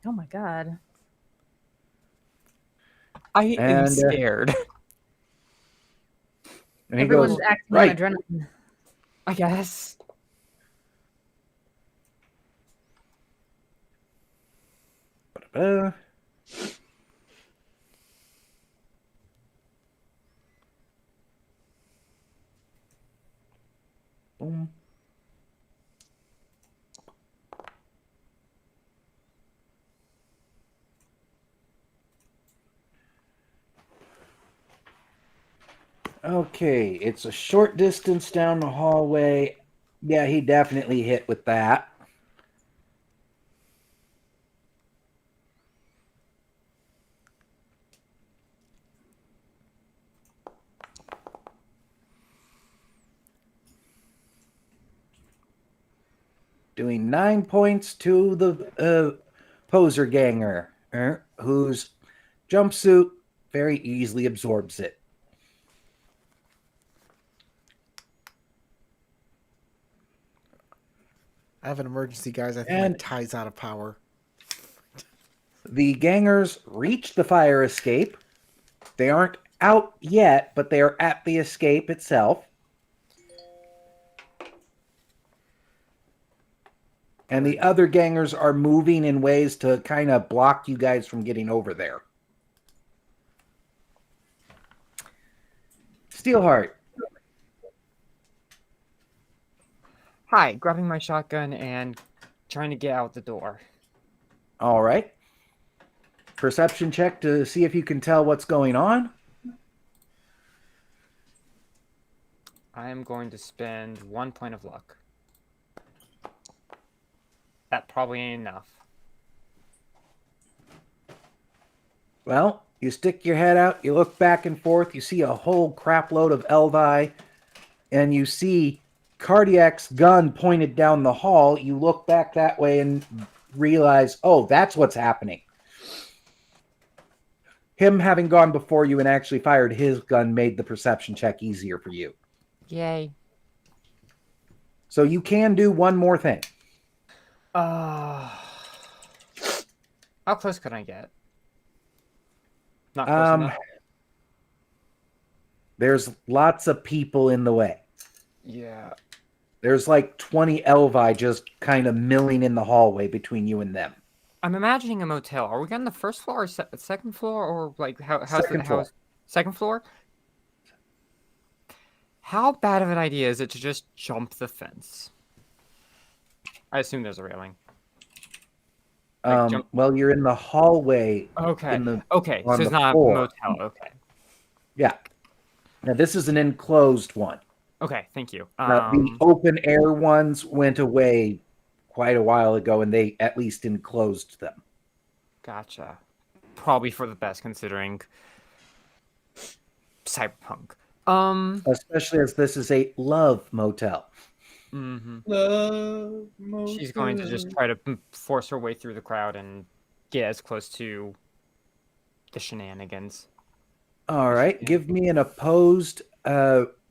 Oh my god. I am And, scared. And he Everyone's goes, acting right. on adrenaline. I guess. Boom. Okay, it's a short distance down the hallway. Yeah, he definitely hit with that. Doing 9 points to the poser ganger, whose jumpsuit very easily absorbs it. I have an emergency, guys. I think my tie's out of power. The gangers reach the fire escape. They aren't out yet, but they are at the escape itself. And the other gangers are moving in ways to kind of block you guys from getting over there. Steelheart. Hi, grabbing my shotgun and trying to get out the door. All right. Perception check to see if you can tell what's going on. I am going to spend 1 point of luck. That probably ain't enough. Well, you stick your head out, you look back and forth, you see a whole crap load of Elvii, and you see Cardiac's gun pointed down the hall, you look back that way and realize, oh, that's what's happening. Him having gone before you and actually fired his gun made the perception check easier for you. Yay. So you can do one more thing. How close can I get? Not close enough. There's lots of people in the way. Yeah. There's like 20 Elvii just kind of milling in the hallway between you and them. I'm imagining a motel. Are we on the first floor or second floor, or like how's Second the floor. house? Second floor. How bad of an idea is it to just jump the fence? I assume there's a railing. Jump. Well, you're in the hallway. Okay. In the, Okay. on So it's the not floor. a motel. Okay. Yeah. Now this is an enclosed one. Okay. Thank you. The open air ones went away quite a while ago, and they at least enclosed them. Gotcha. Probably for the best, considering Cyberpunk. Especially as this is a love motel. Love She's going to just try to force her way through the crowd and get as close to the shenanigans. All right, give me an opposed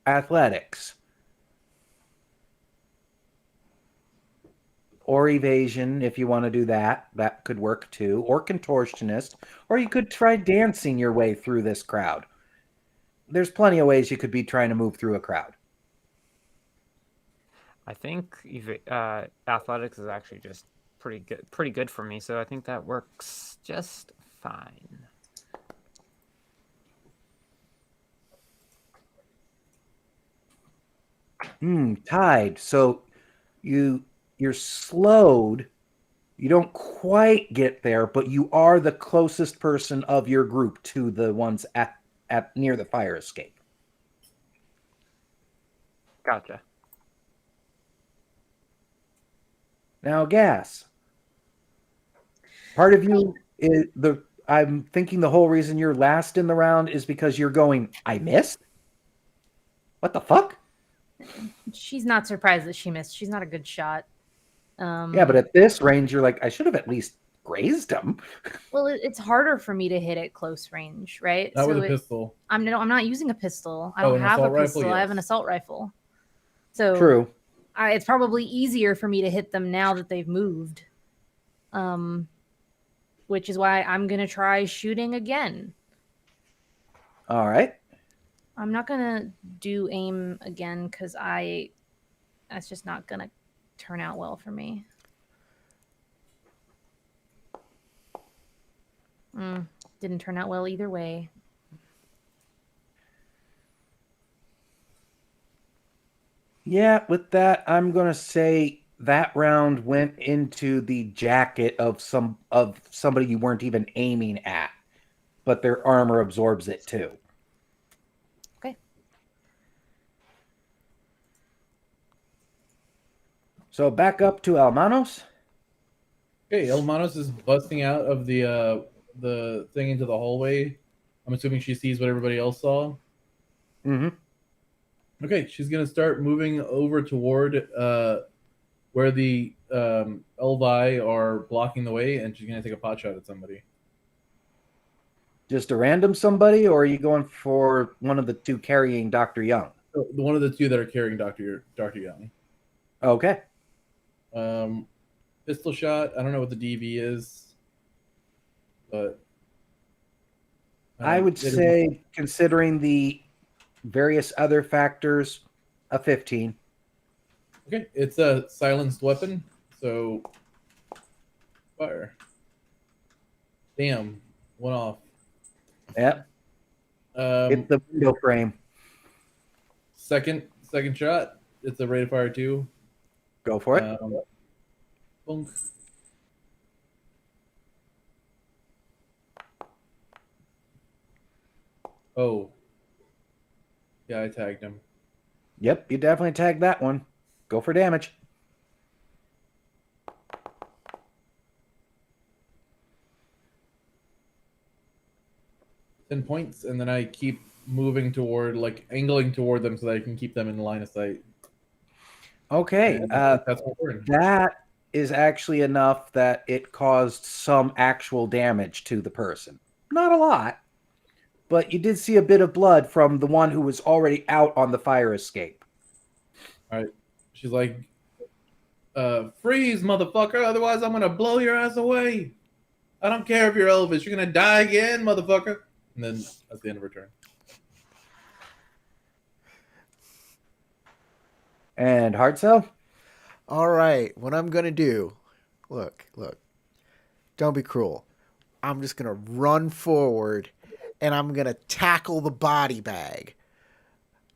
athletics or evasion if you want to do that. That could work too, or contortionist, or you could try dancing your way through this crowd. There's plenty of ways you could be trying to move through a crowd. I think athletics is actually just pretty good for me, so I think that works just fine. Tied. So you're slowed. You don't quite get there, but you are the closest person of your group to the ones at near the fire escape. Gotcha. Now, Gas. Part of you is I'm thinking the whole reason you're last in the round is because you're going, I missed? What the fuck? She's not surprised that she missed. She's not a good shot. Yeah, but at this range, you're like, I should have at least grazed him. Well, it's harder for me to hit at close range, right? Not with a pistol. I'm not using a pistol. I Oh, don't an have a assault pistol. rifle? I have an Yes. assault rifle. So True. it's probably easier for me to hit them now that they've moved. Which is why I'm gonna try shooting again. All right. I'm not gonna do aim again because that's just not gonna turn out well for me. Didn't turn out well either way. Yeah, with that, I'm gonna say that round went into the jacket of somebody you weren't even aiming at, but their armor absorbs it too. Okay. So back up to Almanos. Okay, Elmanos is busting out of the thing into the hallway. I'm assuming she sees what everybody else saw. Mm-hmm. Okay, she's gonna start moving over toward where the Elvii are blocking the way, and she's gonna take a pot shot at somebody. Just a random somebody, or are you going for one of the two carrying Dr. Young? So, one of the two that are carrying Dr. Young. Okay. Pistol shot. I don't know what the DV is, but I would say, considering the various other factors, a 15. Okay, it's a silenced weapon, so fire. Damn, one off. Yep. Hit the window frame. Second shot. It's a rate of fire 2. Go for it. Bonk. Oh. Yeah, I tagged him. Yep, you definitely tagged that one. Go for damage. Ten points, and then I keep moving toward, like, angling toward them so that I can keep them in line of sight. Okay. And that's my turn. That is actually enough that it caused some actual damage to the person. Not a lot, but you did see a bit of blood from the one who was already out on the fire escape. All right. She's like, freeze, motherfucker. Otherwise, I'm going to blow your ass away. I don't care if you're Elvis. You're going to die again, motherfucker. And then that's the end of her turn. And hard sell? All right, what I'm going to do, look, don't be cruel. I'm just going to run forward and I'm going to tackle the body bag.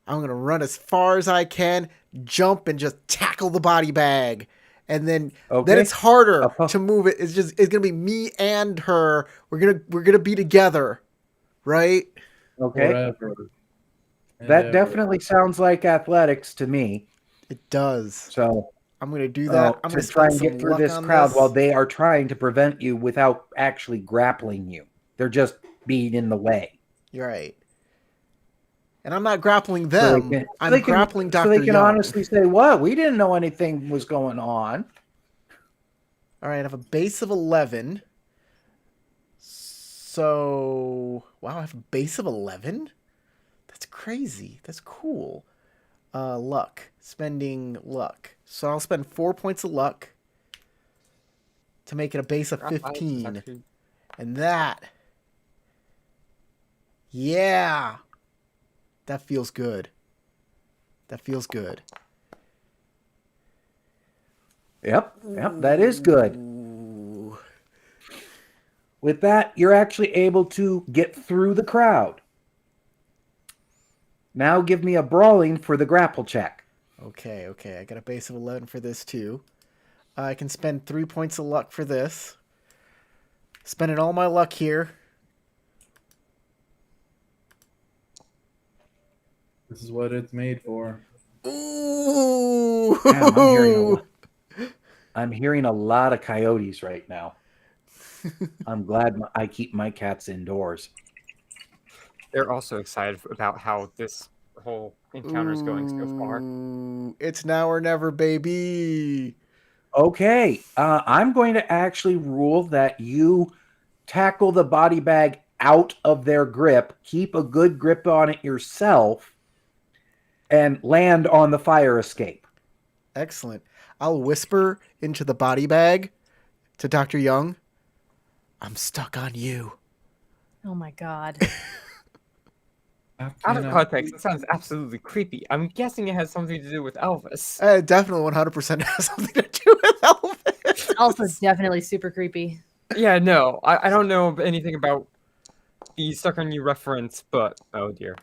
I'm going to run as far as I can, jump and just tackle the body bag. And then it's harder to move it. It's going to be me and her. We're going to be together, right? Okay. Forever. That definitely sounds like athletics to me. It does. So I'm going to do that. I'm to going to try and get through this crowd while they are trying to prevent you without actually grappling you. They're just being in the way. You're right. And I'm not grappling them. I'm grappling Dr. So they can Young. honestly say, what? We didn't know anything was going on. All right, I have a base of 11. So, wow, I have a base of 11? That's crazy. That's cool. Luck. Spending luck. So I'll spend 4 points of luck to make it a base of 15. And that... Yeah! That feels good. That feels good. Yep, that is good. Ooh. With that, you're actually able to get through the crowd. Now give me a brawling for the grapple check. Okay. I got a base of 11 for this too. I can spend 3 points of luck for this. Spending all my luck here. This is what it's made for. Ooh! Damn, I'm hearing a lot of coyotes right now. I'm glad I keep my cats indoors. They're also excited about how this whole encounter is going so far. It's now or never, baby. Okay, I'm going to actually rule that you tackle the body bag out of their grip, keep a good grip on it yourself, and land on the fire escape. Excellent. I'll whisper into the body bag to Dr. Young. I'm stuck on you. Oh my god. Out of context, it sounds absolutely creepy. I'm guessing it has something to do with Elvis. Definitely 100% has something to do with Elvis. Also definitely super creepy. Yeah, no, I don't know anything about the stuck on you reference, but oh dear.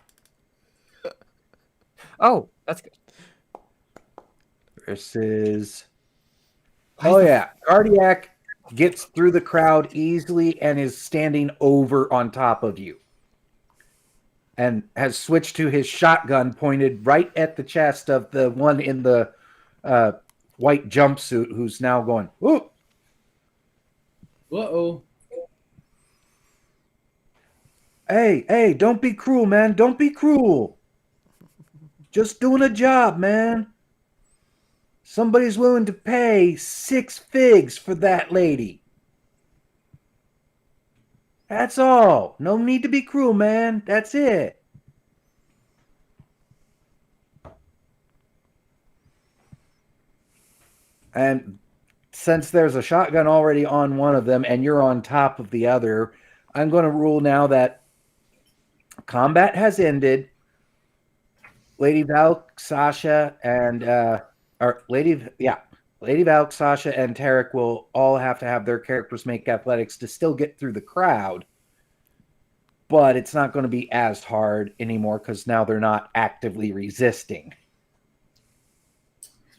Oh, that's good. This is... Oh yeah, Cardiac gets through the crowd easily and is standing over on top of you. And has switched to his shotgun pointed right at the chest of the one in the white jumpsuit who's now going, ooh. Uh-oh. Hey, don't be cruel, man. Don't be cruel. Just doing a job, man. Somebody's willing to pay 6 figs for that lady. That's all. No need to be cruel, man. That's it. And since there's a shotgun already on one of them and you're on top of the other, I'm going to rule now that combat has ended. Lady Valk, Sasha, and Lady Valk, Sasha, and Tarek will all have to have their characters make athletics to still get through the crowd. But it's not going to be as hard anymore because now they're not actively resisting.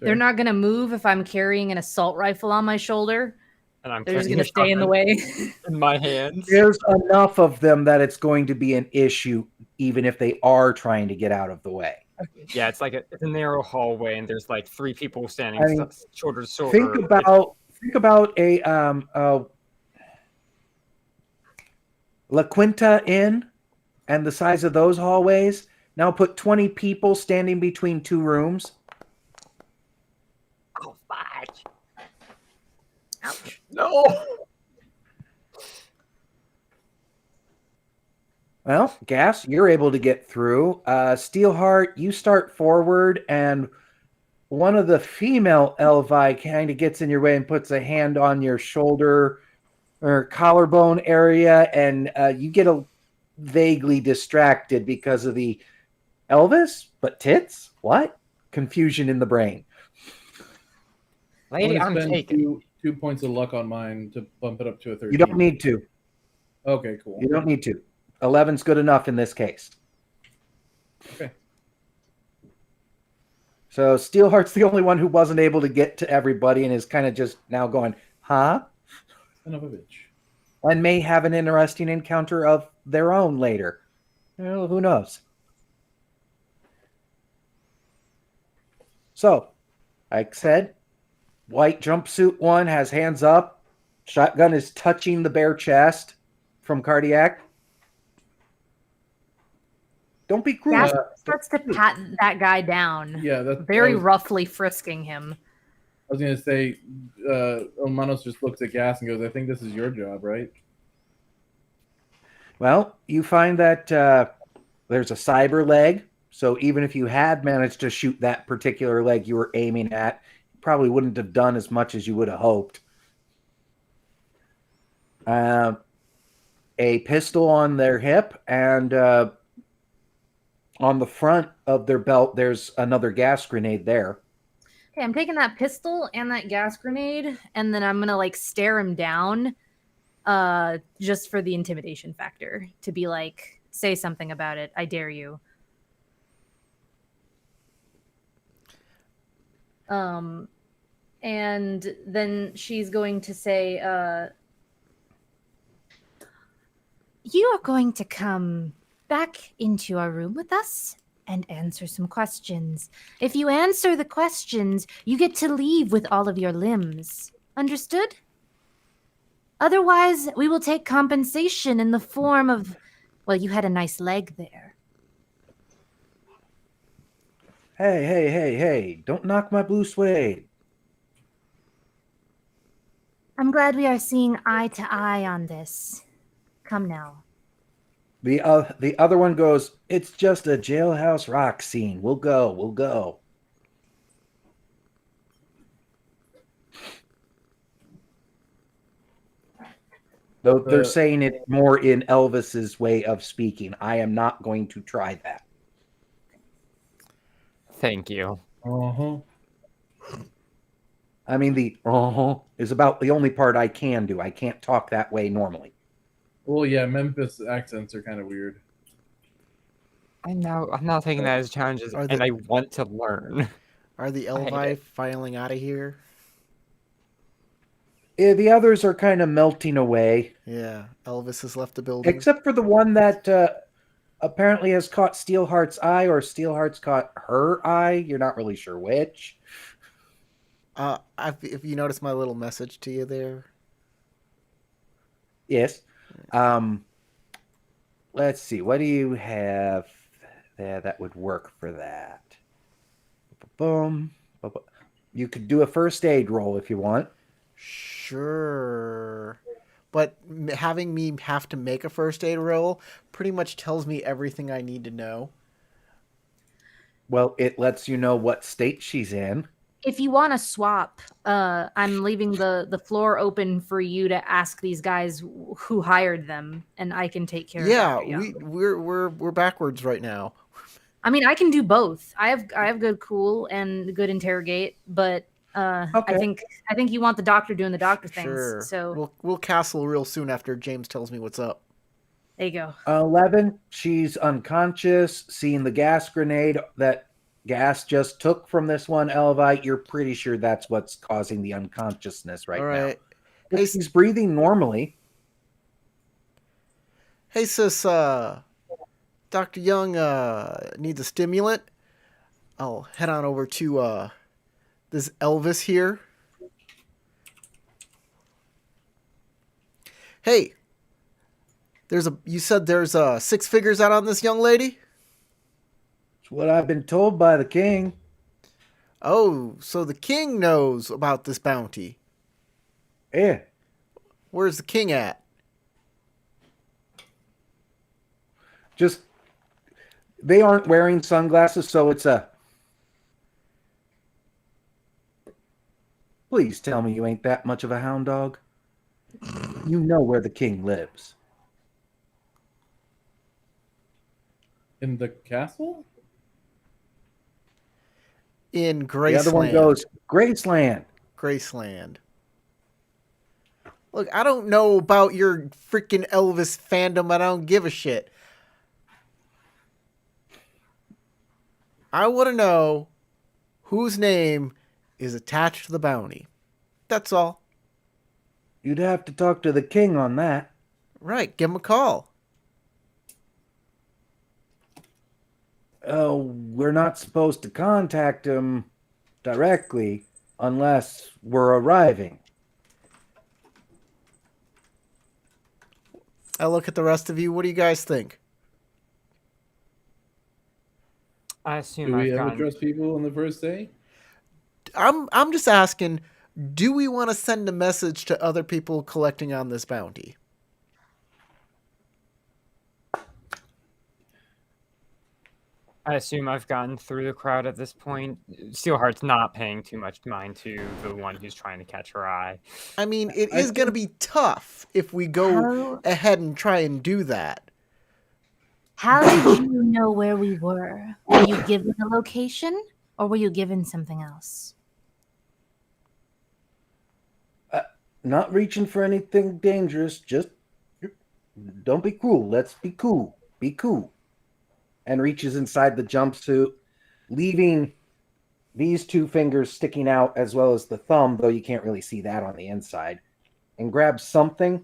They're not going to move if I'm carrying an assault rifle on my shoulder. And They're just going to stay in the way. In my hands. There's enough of them that it's going to be an issue, even if they are trying to get out of the way. Yeah, it's like it's a narrow hallway, and there's like 3 people standing shoulder to shoulder. Think about a La Quinta Inn and the size of those hallways. Now put 20 people standing between 2 rooms. No. Well, Gas, you're able to get through. Steelheart, you start forward, and one of the female Elvii kind of gets in your way and puts a hand on your shoulder or collarbone area, and you get vaguely distracted because of the Elvis, but tits? What? Confusion in the brain. Lady, I'm I'm gonna spend taken. two points of luck on mine to bump it up to a 13. You don't need to. Okay, cool. You don't need to. 11's good enough in this case. Okay. So Steelheart's the only one who wasn't able to get to everybody and is kind of just now going, huh? Son of a bitch. And may have an interesting encounter of their own later. Well, who knows? So, like I said, white jumpsuit one has hands up. Shotgun is touching the bare chest from cardiac. Don't be cruel. Gas starts to pat that guy down. Yeah, that's Very roughly frisking him. I was gonna say, Manos just looks at Gas and goes, "I think this is your job, right?" Well, you find that there's a cyber leg. So even if you had managed to shoot that particular leg you were aiming at, you probably wouldn't have done as much as you would have hoped. A pistol on their hip, and on the front of their belt, there's another gas grenade there. Okay, I'm taking that pistol and that gas grenade, and then I'm gonna like stare him down, just for the intimidation factor, to be like, say something about it. I dare you. And then she's going to say, you are going to come back into our room with us and answer some questions. If you answer the questions, you get to leave with all of your limbs. Understood? Otherwise, we will take compensation in the form of, well, you had a nice leg there. Hey, don't knock my blue suede. I'm glad we are seeing eye to eye on this. Come now. The other one goes, it's just a jailhouse rock scene. We'll go. Though they're saying it more in Elvis's way of speaking. I am not going to try that. Thank you. Uh-huh. I mean, the is about the only part I can do. I can't talk that way normally. Well, yeah, Memphis accents are kind of weird. I'm now taking that as challenges, and I want to learn. Are the Elvii filing out of here? Yeah, the others are kind of melting away. Yeah, Elvis has left the building. Except for the one that apparently has caught Steelheart's eye, or Steelheart's caught her eye. You're not really sure which. If you notice my little message to you there. Yes. Let's see. What do you have there that would work for that? Boom. You could do a first aid roll if you want. Sure. But having me have to make a first aid roll pretty much tells me everything I need to know. Well, it lets you know what state she's in. If you want to swap, I'm leaving the floor open for you to ask these guys who hired them, and I can take care of that. Yeah, we're backwards right now. I mean, I can do both. I have good cool and good interrogate, but Okay. I think you want the doctor doing the doctor things. Sure. So we'll castle real soon after James tells me what's up. there you go. 11, she's unconscious, seeing the gas grenade that Gas just took from this one Elvite. You're pretty sure that's what's causing the unconsciousness right now. Hey, she's breathing normally. Hey, sis, Dr. Young needs a stimulant. I'll head on over to this Elvis here. Hey, you said there's 6 figures out on this young lady? It's what I've been told by the king. Oh, so the king knows about this bounty. Yeah, Where's the king at? Just they aren't wearing sunglasses, so it's a. Please tell me you ain't that much of a hound dog. You know where the king lives. In the castle? In The other one Graceland. goes, Graceland. Graceland. Look, I don't know about your freaking Elvis fandom. I don't give a shit. I want to know whose name is attached to the bounty. That's all. You'd have to talk to the king on that. Right, give him a call. Oh, we're not supposed to contact him directly unless we're arriving. I look at the rest of you. What do you guys think? I assume Do we I've ever gone. trust people on the first day? I'm just asking, do we want to send a message to other people collecting on this bounty? I assume I've gotten through the crowd at this point. Steelheart's not paying too much mind to the one who's trying to catch her eye. I mean, it I is going to be tough if we go How- ahead and try and do that. How did you know where we were? Were you given a location or were you given something else? Not reaching for anything dangerous. Just don't be cruel. Let's be cool. Be cool. And reaches inside the jumpsuit, leaving these two fingers sticking out as well as the thumb, though you can't really see that on the inside, and grabs something,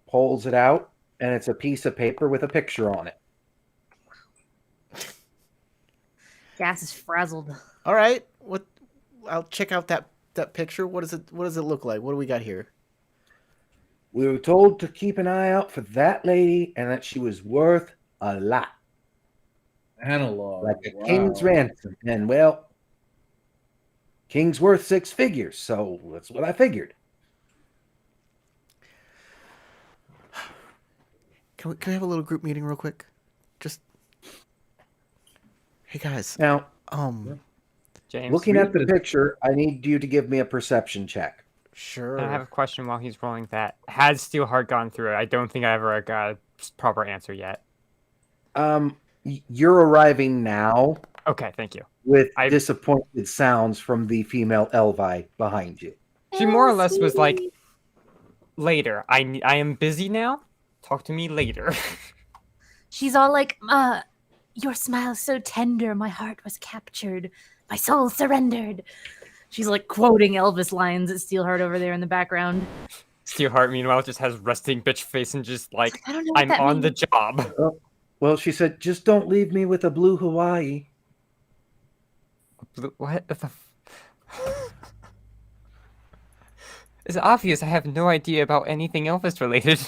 pulls it out, and it's a piece of paper with a picture on it. Gas is frazzled. All right, what? I'll check out that picture. What does it look like? What do we got here? We were told to keep an eye out for that lady and that she was worth a lot. Analog. Like a Wow. king's ransom. And, well, king's worth 6 figures, so that's what I figured. Can we have a little group meeting real quick? Just, hey guys. Now, James, looking at the picture, I need you to give me a perception check. Sure. I have a question while he's rolling that. Has Steelheart gone through it? I don't think I ever got a proper answer yet. You're arriving now Okay, thank you. with disappointed sounds from the female Elvii behind you. She more or less was like, later. I am busy now. Talk to me later. She's all like, your smile is so tender, my heart was captured, my soul surrendered. She's like quoting Elvis lines at Steelheart over there in the background. Steelheart, meanwhile, just has resting bitch face and just like, I don't know what I'm that on the means. job. Well, she said, just don't leave me with a blue Hawaii. What the It's obvious I have no idea about anything Elvis related.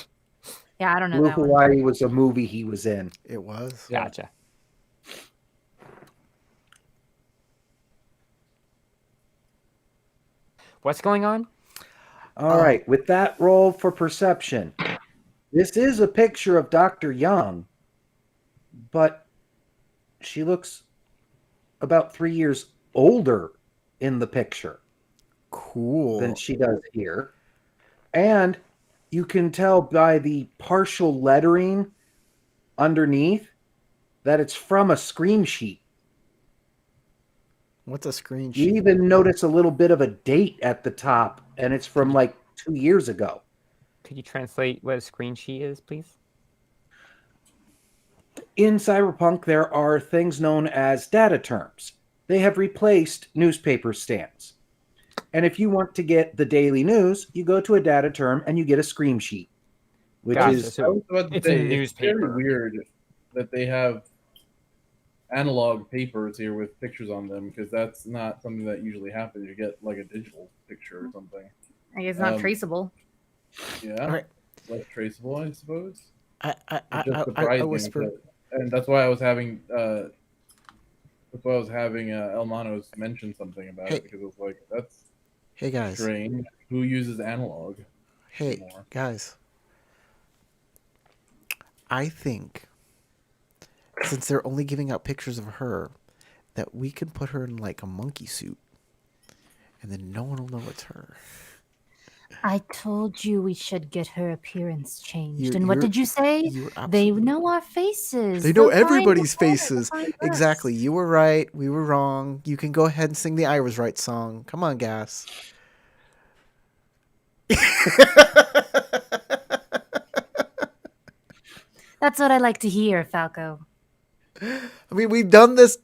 Yeah, I don't know Blue that one. Hawaii was a movie he was in. It was. Yeah. Gotcha. What's going on? All right, with that roll for perception, this is a picture of Dr. Young, but she looks about 3 years older in the picture Cool. than she does here. And you can tell by the partial lettering underneath that it's from a screen sheet. What's a screen You sheet? even notice a little bit of a date at the top, and it's from like 2 years ago. Could you translate what a screen sheet is, please? In Cyberpunk, there are things known as data terms. They have replaced newspaper stands. And if you want to get the daily news, you go to a data term and you get a screen sheet, which Gotcha. is I was about to It's a say, newspaper. It's very weird that they have analog papers here with pictures on them, because that's not something that usually happens. You get like a digital picture or something. I guess not Um, traceable. Yeah, All right. less traceable, I suppose. I Just surprising, whisper. and that's why I was having Elmanos mention something about Hey. it, because it was like, that's Hey guys. strange. Who uses analog? Hey, more. guys. I think since they're only giving out pictures of her, that we can put her in like a monkey suit, and then no one will know it's her. I told you we should get her appearance changed. You're- And what you're- did you say? You're They absolutely. know our faces. They know They'll find everybody's us all, they'll faces. find Exactly. us. You were right. We were wrong. You can go ahead and sing the I Was Right song. Come on, Gas. That's what I like to hear, Falco. I mean, we've done this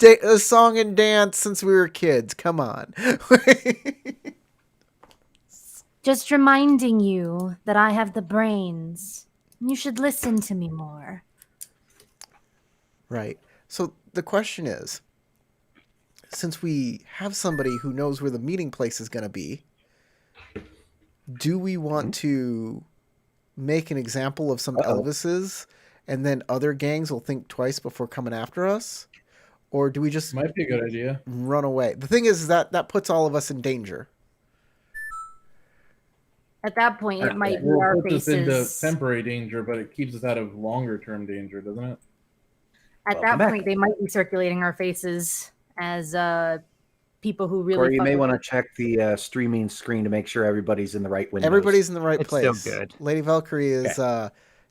song and dance since we were kids. Come on. Just reminding you that I have the brains. You should listen to me more. Right. So the question is, since we have somebody who knows where the meeting place is going to be, do we want to make an example of some Elvises, and then other gangs will think twice before coming after us? Or do we just Might be a good idea. run away? The thing is that puts all of us in danger. At that point, it might be Well, our it puts us into faces. temporary danger, but it keeps us out of longer term danger, doesn't it? At Welcome that back. point, they might be circulating our faces as people who really. Or you fuck may with want to check the streaming screen to make sure everybody's in the right windows. Everybody's in the right It's place. still good. Lady Valkyrie is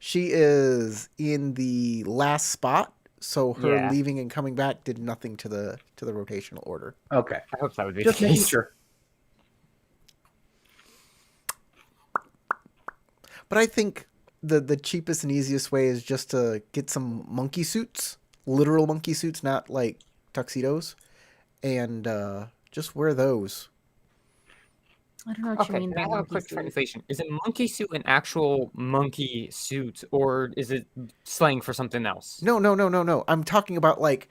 she is in the last spot, so her Yeah. leaving and coming back did nothing to the rotational order. Okay. I hope that would be Just the making case. sure. But I think the cheapest and easiest way is just to get some monkey suits, literal monkey suits, not like tuxedos, and just wear those. I don't know what you Okay, mean can I by have a monkey quick suit. translation? Is a monkey suit an actual monkey suit, or is it slang for something else? No. I'm talking about like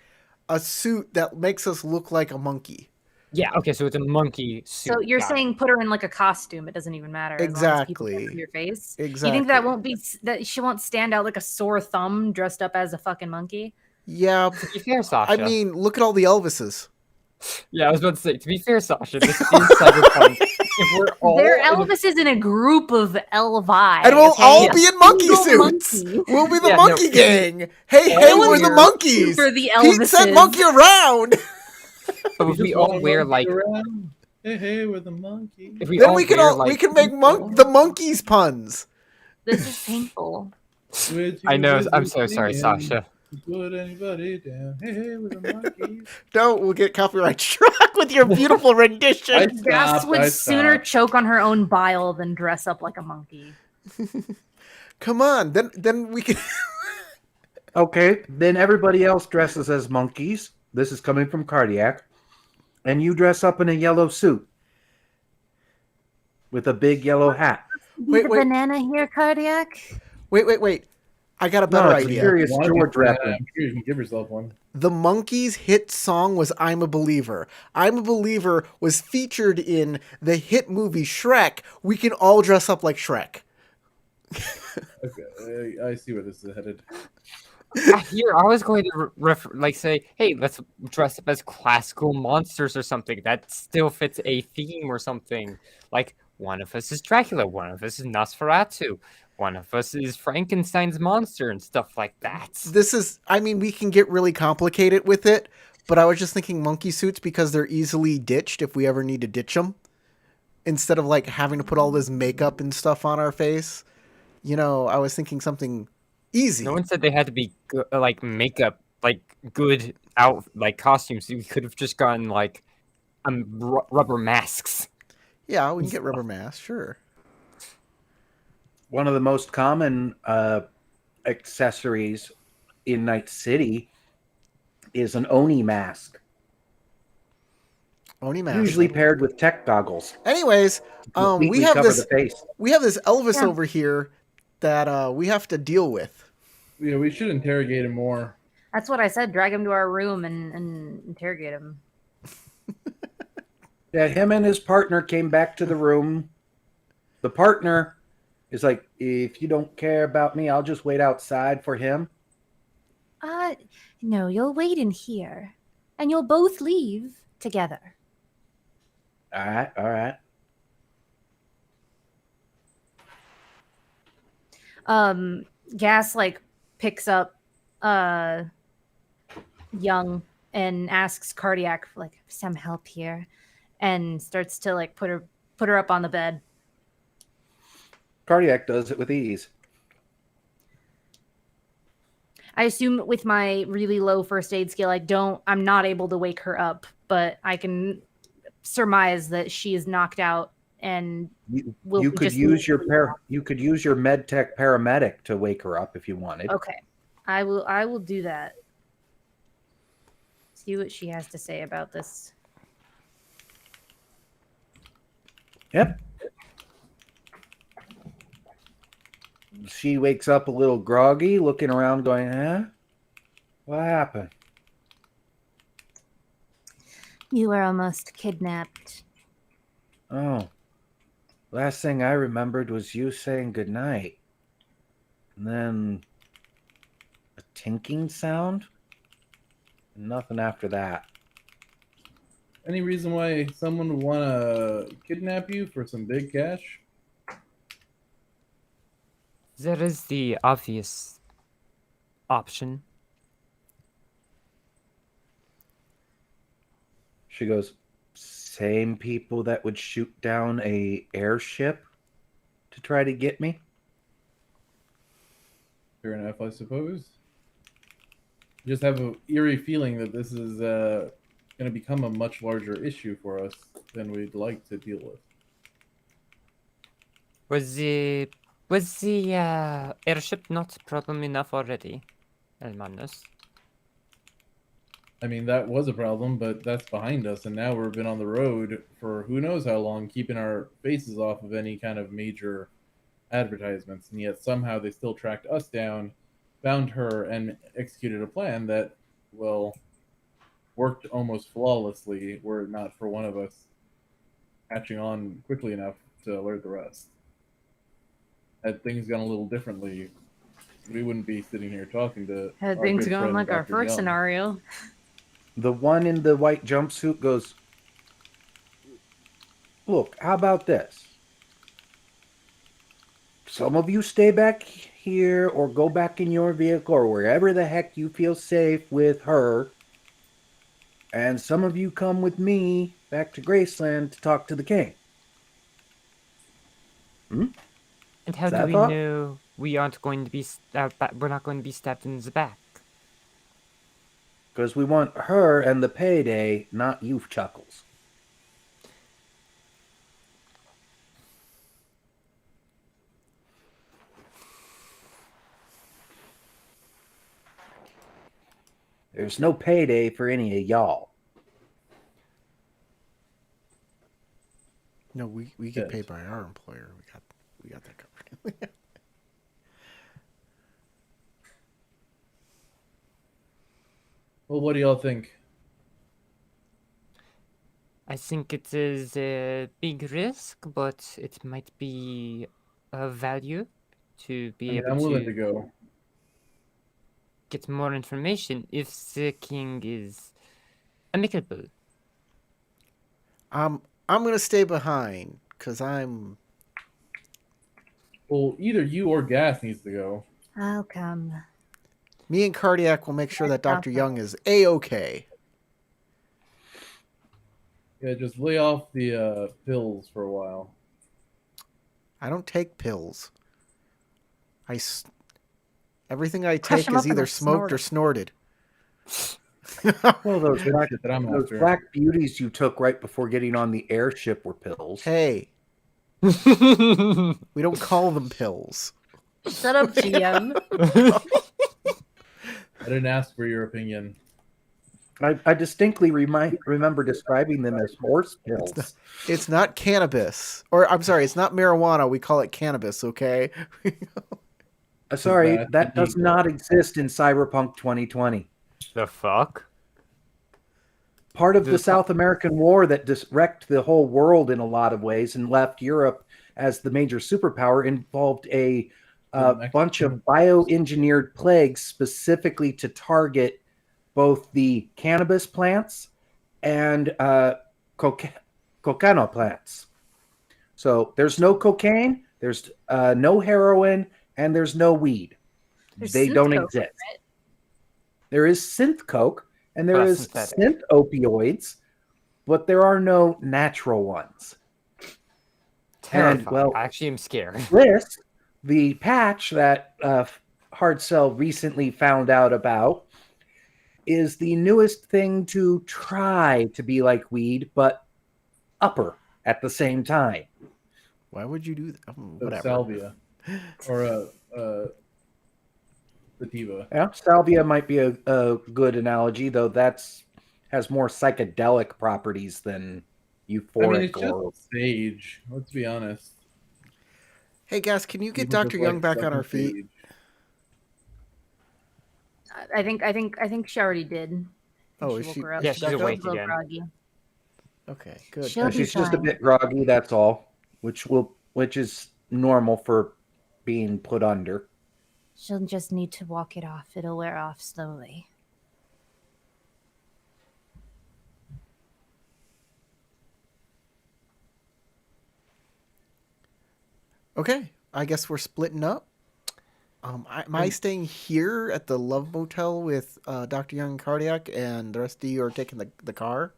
a suit that makes us look like a monkey. Yeah, okay, so it's a monkey suit. So you're Got it. saying put her in like a costume. It doesn't even matter. As long as people Exactly. can see your face. Exactly. You think that won't be that she won't stand out like a sore thumb dressed up as a fucking monkey? Yeah. To be fair, Sasha. I mean, look at all the Elvises. Yeah, I was about to say, to be fair, Sasha, this is Cyberpunk. If we're all They're in a- Elvis is in a group of Elvii. And we'll okay? all Yeah. be in monkey Single suits. monkey. We'll be the Yeah, no. monkey gang. Hey, No we're one's the here monkeys. for the Pete said Elvises. monkey around. But if we just all wanna wear monkey like, around. Hey, we're the monkeys. if we Then all we can wear all like, we can make the monkeys puns. This is painful. I know, I'm so sorry, Sasha. Put anybody down. Hey, we're the monkeys. No, we'll get copyright struck with your beautiful rendition. I Gas stopped, would I sooner stopped. choke on her own bile than dress up like a monkey. Come on, then we can. Okay, then everybody else dresses as monkeys. This is coming from Cardiac. And you dress up in a yellow suit with a big yellow hat. Wait, the wait. banana here, cardiac. Wait. I got a better No, it's idea. Curious Why don't George you- reference. I'm sure you can give yourself one. The Monkees' hit song was "I'm a Believer." "I'm a Believer" was featured in the hit movie Shrek. We can all dress up like Shrek. Okay, I see where this is headed. Here, I was going to say, hey, let's dress up as classical monsters or something. That still fits a theme or something. Like, one of us is Dracula, one of us is Nosferatu, one of us is Frankenstein's monster and stuff like that. We can get really complicated with it, but I was just thinking monkey suits because they're easily ditched if we ever need to ditch them. Instead of like having to put all this makeup and stuff on our face. I was thinking something easy. No one said they had to be like makeup, like good costumes. We could have just gotten like rubber masks. Yeah, we can get rubber masks, sure. One of the most common accessories in Night City is an Oni mask, Oni mask. usually paired with tech goggles. Anyways, we Completely have cover this. the face. We have this Elvis Yeah. over here that we have to deal with. Yeah, we should interrogate him more. That's what I said. Drag him to our room and interrogate him. Yeah, him and his partner came back to the room. The partner is like, if you don't care about me, I'll just wait outside for him. No, you'll wait in here, and you'll both leave together. All right. Gas like picks up Young and asks Cardiac for like some help here, and starts to like put her up on the bed. Cardiac does it with ease. I assume with my really low first aid skill, I'm not able to wake her up, but I can surmise that she is knocked out and You could use your med tech paramedic to wake her up if you wanted. Okay. I will do that. See what she has to say about this. Yep. She wakes up a little groggy, looking around going, huh? What happened? You were almost kidnapped. Oh. Last thing I remembered was you saying goodnight. And then a tinking sound? Nothing after that. Any reason why someone would want to kidnap you for some big cash? There is the obvious option. She goes, same people that would shoot down a airship to try to get me? Fair enough, I suppose. Just have an eerie feeling that this is going to become a much larger issue for us than we'd like to deal with. Was the airship not problem enough already, Hermanos? I mean, that was a problem, but that's behind us, and now we've been on the road for who knows how long, keeping our faces off of any kind of major advertisements, and yet somehow they still tracked us down, found her, and executed a plan that, well, worked almost flawlessly were it not for one of us catching on quickly enough to alert the rest. Had things gone a little differently, we wouldn't be sitting here talking to Had our things good gone friend, like our Dr. first Young. scenario. The one in the white jumpsuit goes, look, how about this? Some of you stay back here or go back in your vehicle or wherever the heck you feel safe with her. And some of you come with me back to Graceland to talk to the king. And how do we know we aren't going to be we're not going to be stabbed in the back? Because we want her and the payday, not you, Chuckles. There's no payday for any of y'all. No, we get paid by our employer. We got that covered. Well, what do y'all think? I think it is a big risk, but it might be of value to be able I'm willing to to go. get more information if the king is amicable. I'm gonna stay behind because I'm. Well, either you or Gas needs to go. I'll come. Me and Cardiac will make sure that Dr. Young is A-okay. Yeah, just lay off the pills for a while. I don't take pills. Everything I Crush take 'em is up and either they'll smoked or snorted. Well, those Shit that I'm those after. black beauties you took right before getting on the airship were pills. Hey, we don't call them pills. Shut up, GM. I didn't ask for your opinion. I distinctly remember describing them as horse pills. It's not cannabis. Or, I'm sorry, it's not marijuana. We call it cannabis, okay? Sorry, That's that does illegal. not exist in Cyberpunk 2020. The fuck? Part of the South American War that wrecked the whole world in a lot of ways and left Europe as the major superpower involved a bunch of bioengineered plagues specifically to target both the cannabis plants and cocaine plants. So there's no cocaine, there's no heroin, and there's no weed. There's They synth don't coke, exist. right? There is synth coke and there But is synthetic. synth opioids, but there are no natural ones. Terrifying. well- I actually am scared. This, the patch that Hard Cell recently found out about, is the newest thing to try to be like weed, but upper at the same time. Why would you do that? So Whatever. salvia or a sativa. Yeah, salvia might be a good analogy, though has more psychedelic properties than euphoric I mean, it's or just sage. Let's be honest. Hey, guys, can you get People Dr. just Young like back on sucking her feet? sage. I think she already did. I think Oh, she is woke she? her up. Yeah, is she she's back up? awake a little again. groggy. Okay, good. She'll be she's just a fine. bit groggy. That's all, which is normal for being put under. She'll just need to walk it off. It'll wear off slowly. Okay, I guess we're splitting up. Am I staying here at the Love Motel with Dr. Young and Cardiac, and the rest of you are taking the car?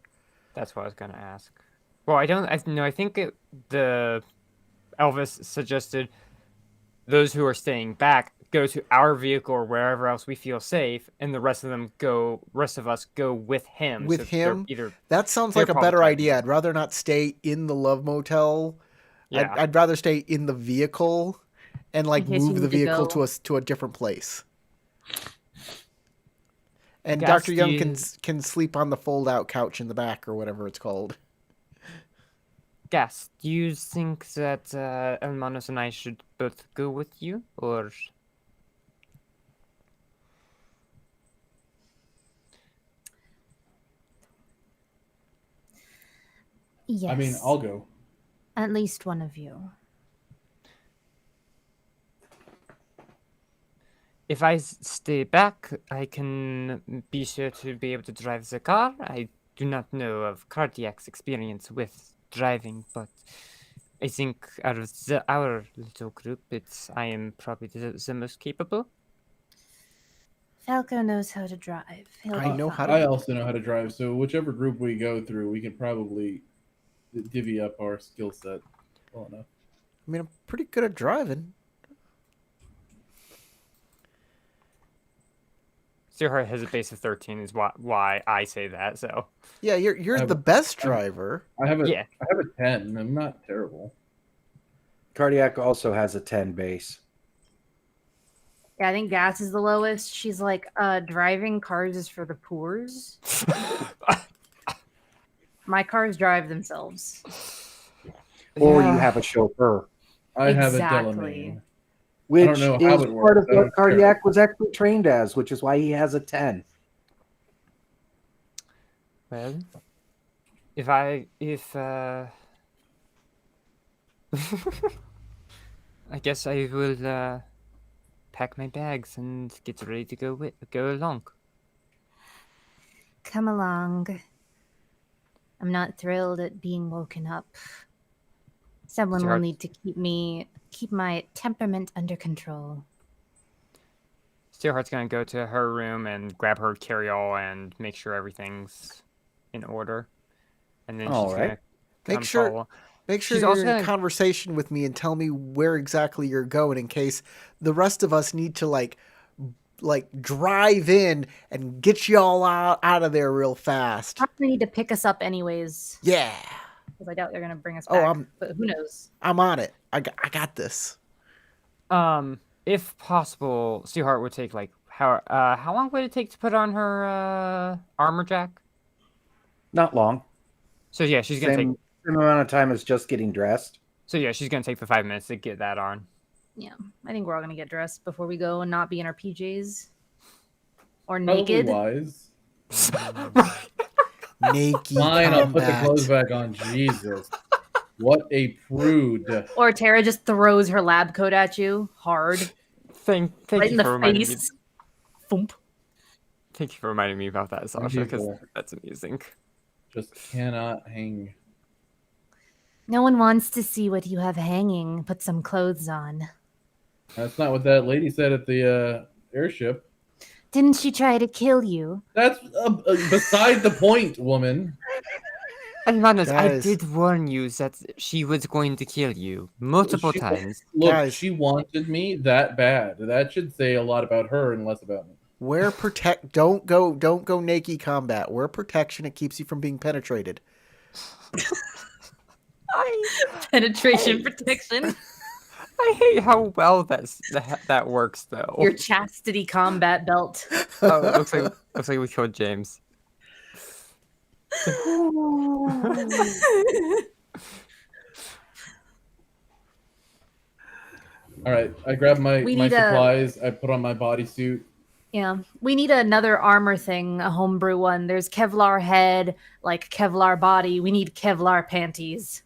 That's what I was gonna ask. Well, I think the Elvis suggested those who are staying back go to our vehicle or wherever else we feel safe, and the rest of us go with him. With so they're him? either That sounds They're like a probably better driving. idea. I'd rather not stay in the Love Motel. yeah. I'd rather stay in the vehicle and like In case you move the need to vehicle go. to a different place. And Gus, Dr. do Young you- can sleep on the fold out couch in the back or whatever it's called. Gas, do you think that Hermanos and I should both go with you, or Yes. I mean, I'll go. At least one of you. if I stay back, I can be sure to be able to drive the car? I do not know of Cardiac's experience with driving, but I think out of our little group, I am probably the most capable. Falco knows how to drive. He'll I be know how fine. to- I also know how to drive, so whichever group we go through, we can probably divvy up our skill set well enough. I mean, I'm pretty good at driving. So her has a base of 13 is why I say that. So Yeah, you're I've- the best driver. I have a Yeah. I have a 10. I'm not terrible. Cardiac also has a 10 base. Yeah, I think gas is the lowest. She's like, driving cars is for the poors. My cars drive themselves. Or Yeah. you have a chauffeur, I have a Exactly. Delamain. which know how is it part of works. I don't what Cardiac was actually trained as, which is why he has a 10. Well, if I guess I will pack my bags and get ready to go along. Come along. I'm not thrilled at being woken up. Someone will Sure. need to keep my temperament under control. Steelheart's gonna go to her room and grab her carry-all and make sure everything's in order, and then All she's right. gonna Make come sure- follow. Make sure She's you're also in gonna- conversation with me and tell me where exactly you're going in case the rest of us need to like drive in and get you all out of there real fast. Probably need to pick us up anyways, Yeah. because I doubt they're gonna bring us Oh, back. But who knows? I'm on it. I got this. If possible, Steelheart would take like how long would it take to put on her armor jack? Not long. So yeah, she's gonna Same amount of time as just getting dressed. she's gonna take the 5 minutes to get that on. Yeah, I think we're all gonna get dressed before we go and not be in our PJs or Probably naked. wise. Naked Fine, I'll put the combat. clothes back on. Jesus. What a prude. Or Tara just throws her lab coat at you hard, Thank right in you the for reminding me. face. Thump. Thank you for reminding me about that, Sasha, because people. that's amusing. Just cannot hang. No one wants to see what you have hanging. Put some clothes on. That's not what that lady said at the airship. Didn't she try to kill you? That's beside the point, woman. Hermanos, I Guys. did warn you that she was going to kill you multiple She- times. Look, Guys. she wanted me that bad. That should say a lot about her and less about me. Wear protect. Don't go naked combat. Wear protection. It keeps you from being penetrated. Penetration protection. I hate how well that works though. Your chastity combat belt. Oh, looks like we killed James. All right, I grabbed my We my need a- supplies. I put on my bodysuit. Yeah, we need another armor thing, a homebrew one. There's Kevlar head, like Kevlar body. We need Kevlar panties.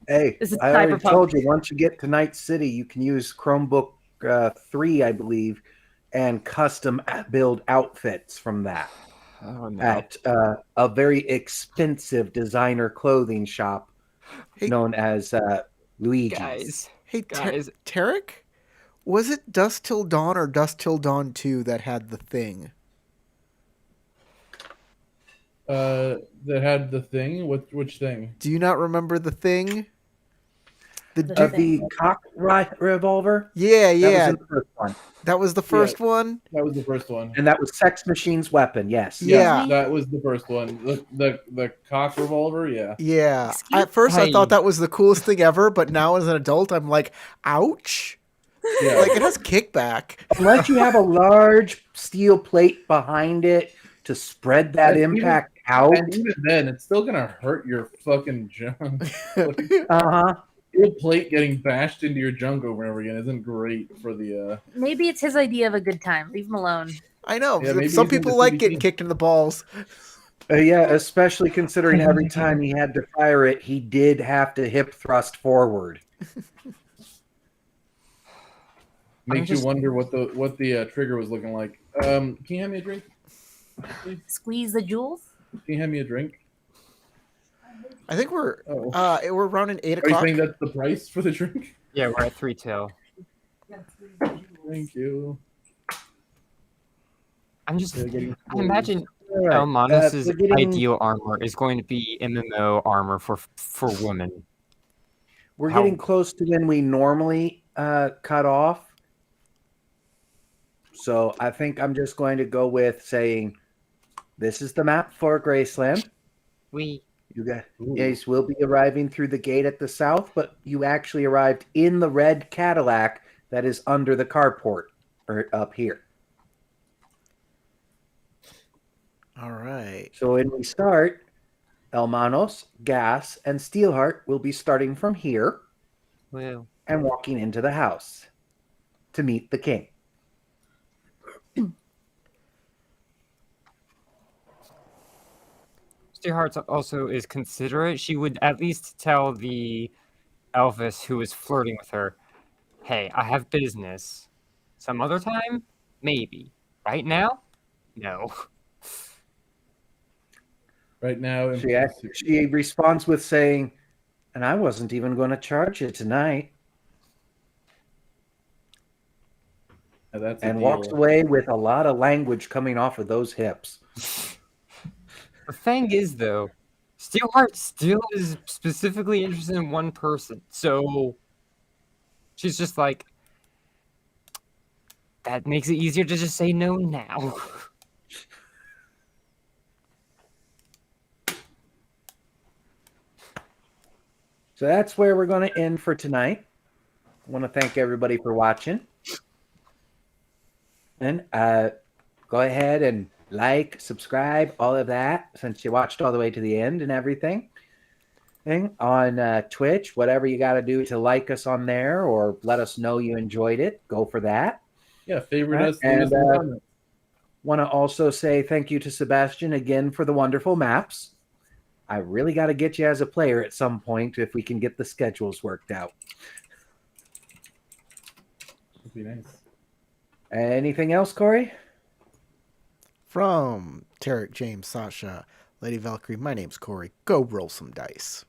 Hey, This is I already Cyberpunk. told you, once you get to Night City, you can use Chromebook 3, I believe, and custom build outfits from that Oh no. at a very expensive designer clothing shop Hey. known as Luigi's. Guys, Hey, guys. Tarek, was it Dusk Till Dawn or Dusk Till Dawn 2 that had the thing? That had the thing. Which thing? Do you not remember the thing? The cock revolver? Yeah, That was yeah. in the first one. That was the first one. That was the first one. And that was Sex Machine's weapon, yes. Yeah. that was the first one. The cock revolver. Yeah. Yeah. Excuse- At first, I Hey. thought that was the coolest thing ever, but now as an adult, I'm like, ouch. Yeah. Like, it has kickback. Unless you have a large steel plate behind it to spread that And even- impact out. And even then, it's still gonna hurt your fucking junk. Like, Uh-huh. your plate getting bashed into your junk over and over again isn't great for the. Maybe it's his idea of a good time. Leave him alone. I know. Yeah, maybe Some he's into people like CBT. getting kicked in the balls. Yeah, especially considering every time he had to fire it, he did have to hip thrust forward. Makes just- you wonder what the trigger was looking like. Can you hand me a drink? Please? Squeeze the jewels. Can you hand me a drink? I think we're Oh. we're around at 8 Are you o'clock. saying that's the price for the drink? Yeah, we're at 3 till. Thank you. I'm just. They're getting I imagine All right, Elmanos' we're getting- ideal armor is going to be MMO armor for women. We're How- getting close to when we normally cut off. So I think I'm just going to go with saying, this is the map for Graceland. We. You Ooh. guys will be arriving through the gate at the south, but you actually arrived in the red Cadillac that is under the carport or up here. All right. So when we start, Elmanos, Gas, and Steelheart will be starting from here Well. and walking into the house to meet the king. Steelheart also is considerate. She would at least tell the Elvis who was flirting with her, "Hey, I have business. Some other time, maybe. Right now, no." Right now, She responds with saying, and I wasn't even going to charge you tonight, that's a and deal. walks away with a lot of language coming off of those hips. The thing is, though, Steelheart still is specifically interested in one person, so she's just like, that makes it easier to just say no now. So that's where we're going to end for tonight. I want to thank everybody for watching. And go ahead and like, subscribe, all of that, since you watched all the way to the end and everything. On Twitch, whatever you got to do to like us on there or let us know you enjoyed it, go for that. Yeah, favorite us. And, leave us some comments. Want to also say thank you to Sebastian again for the wonderful maps. I really got to get you as a player at some point if we can get the schedules worked out. That'd be nice. Anything else, Corey? From Tarek, James, Sasha, Lady Valkyrie, my name's Corey. Go roll some dice.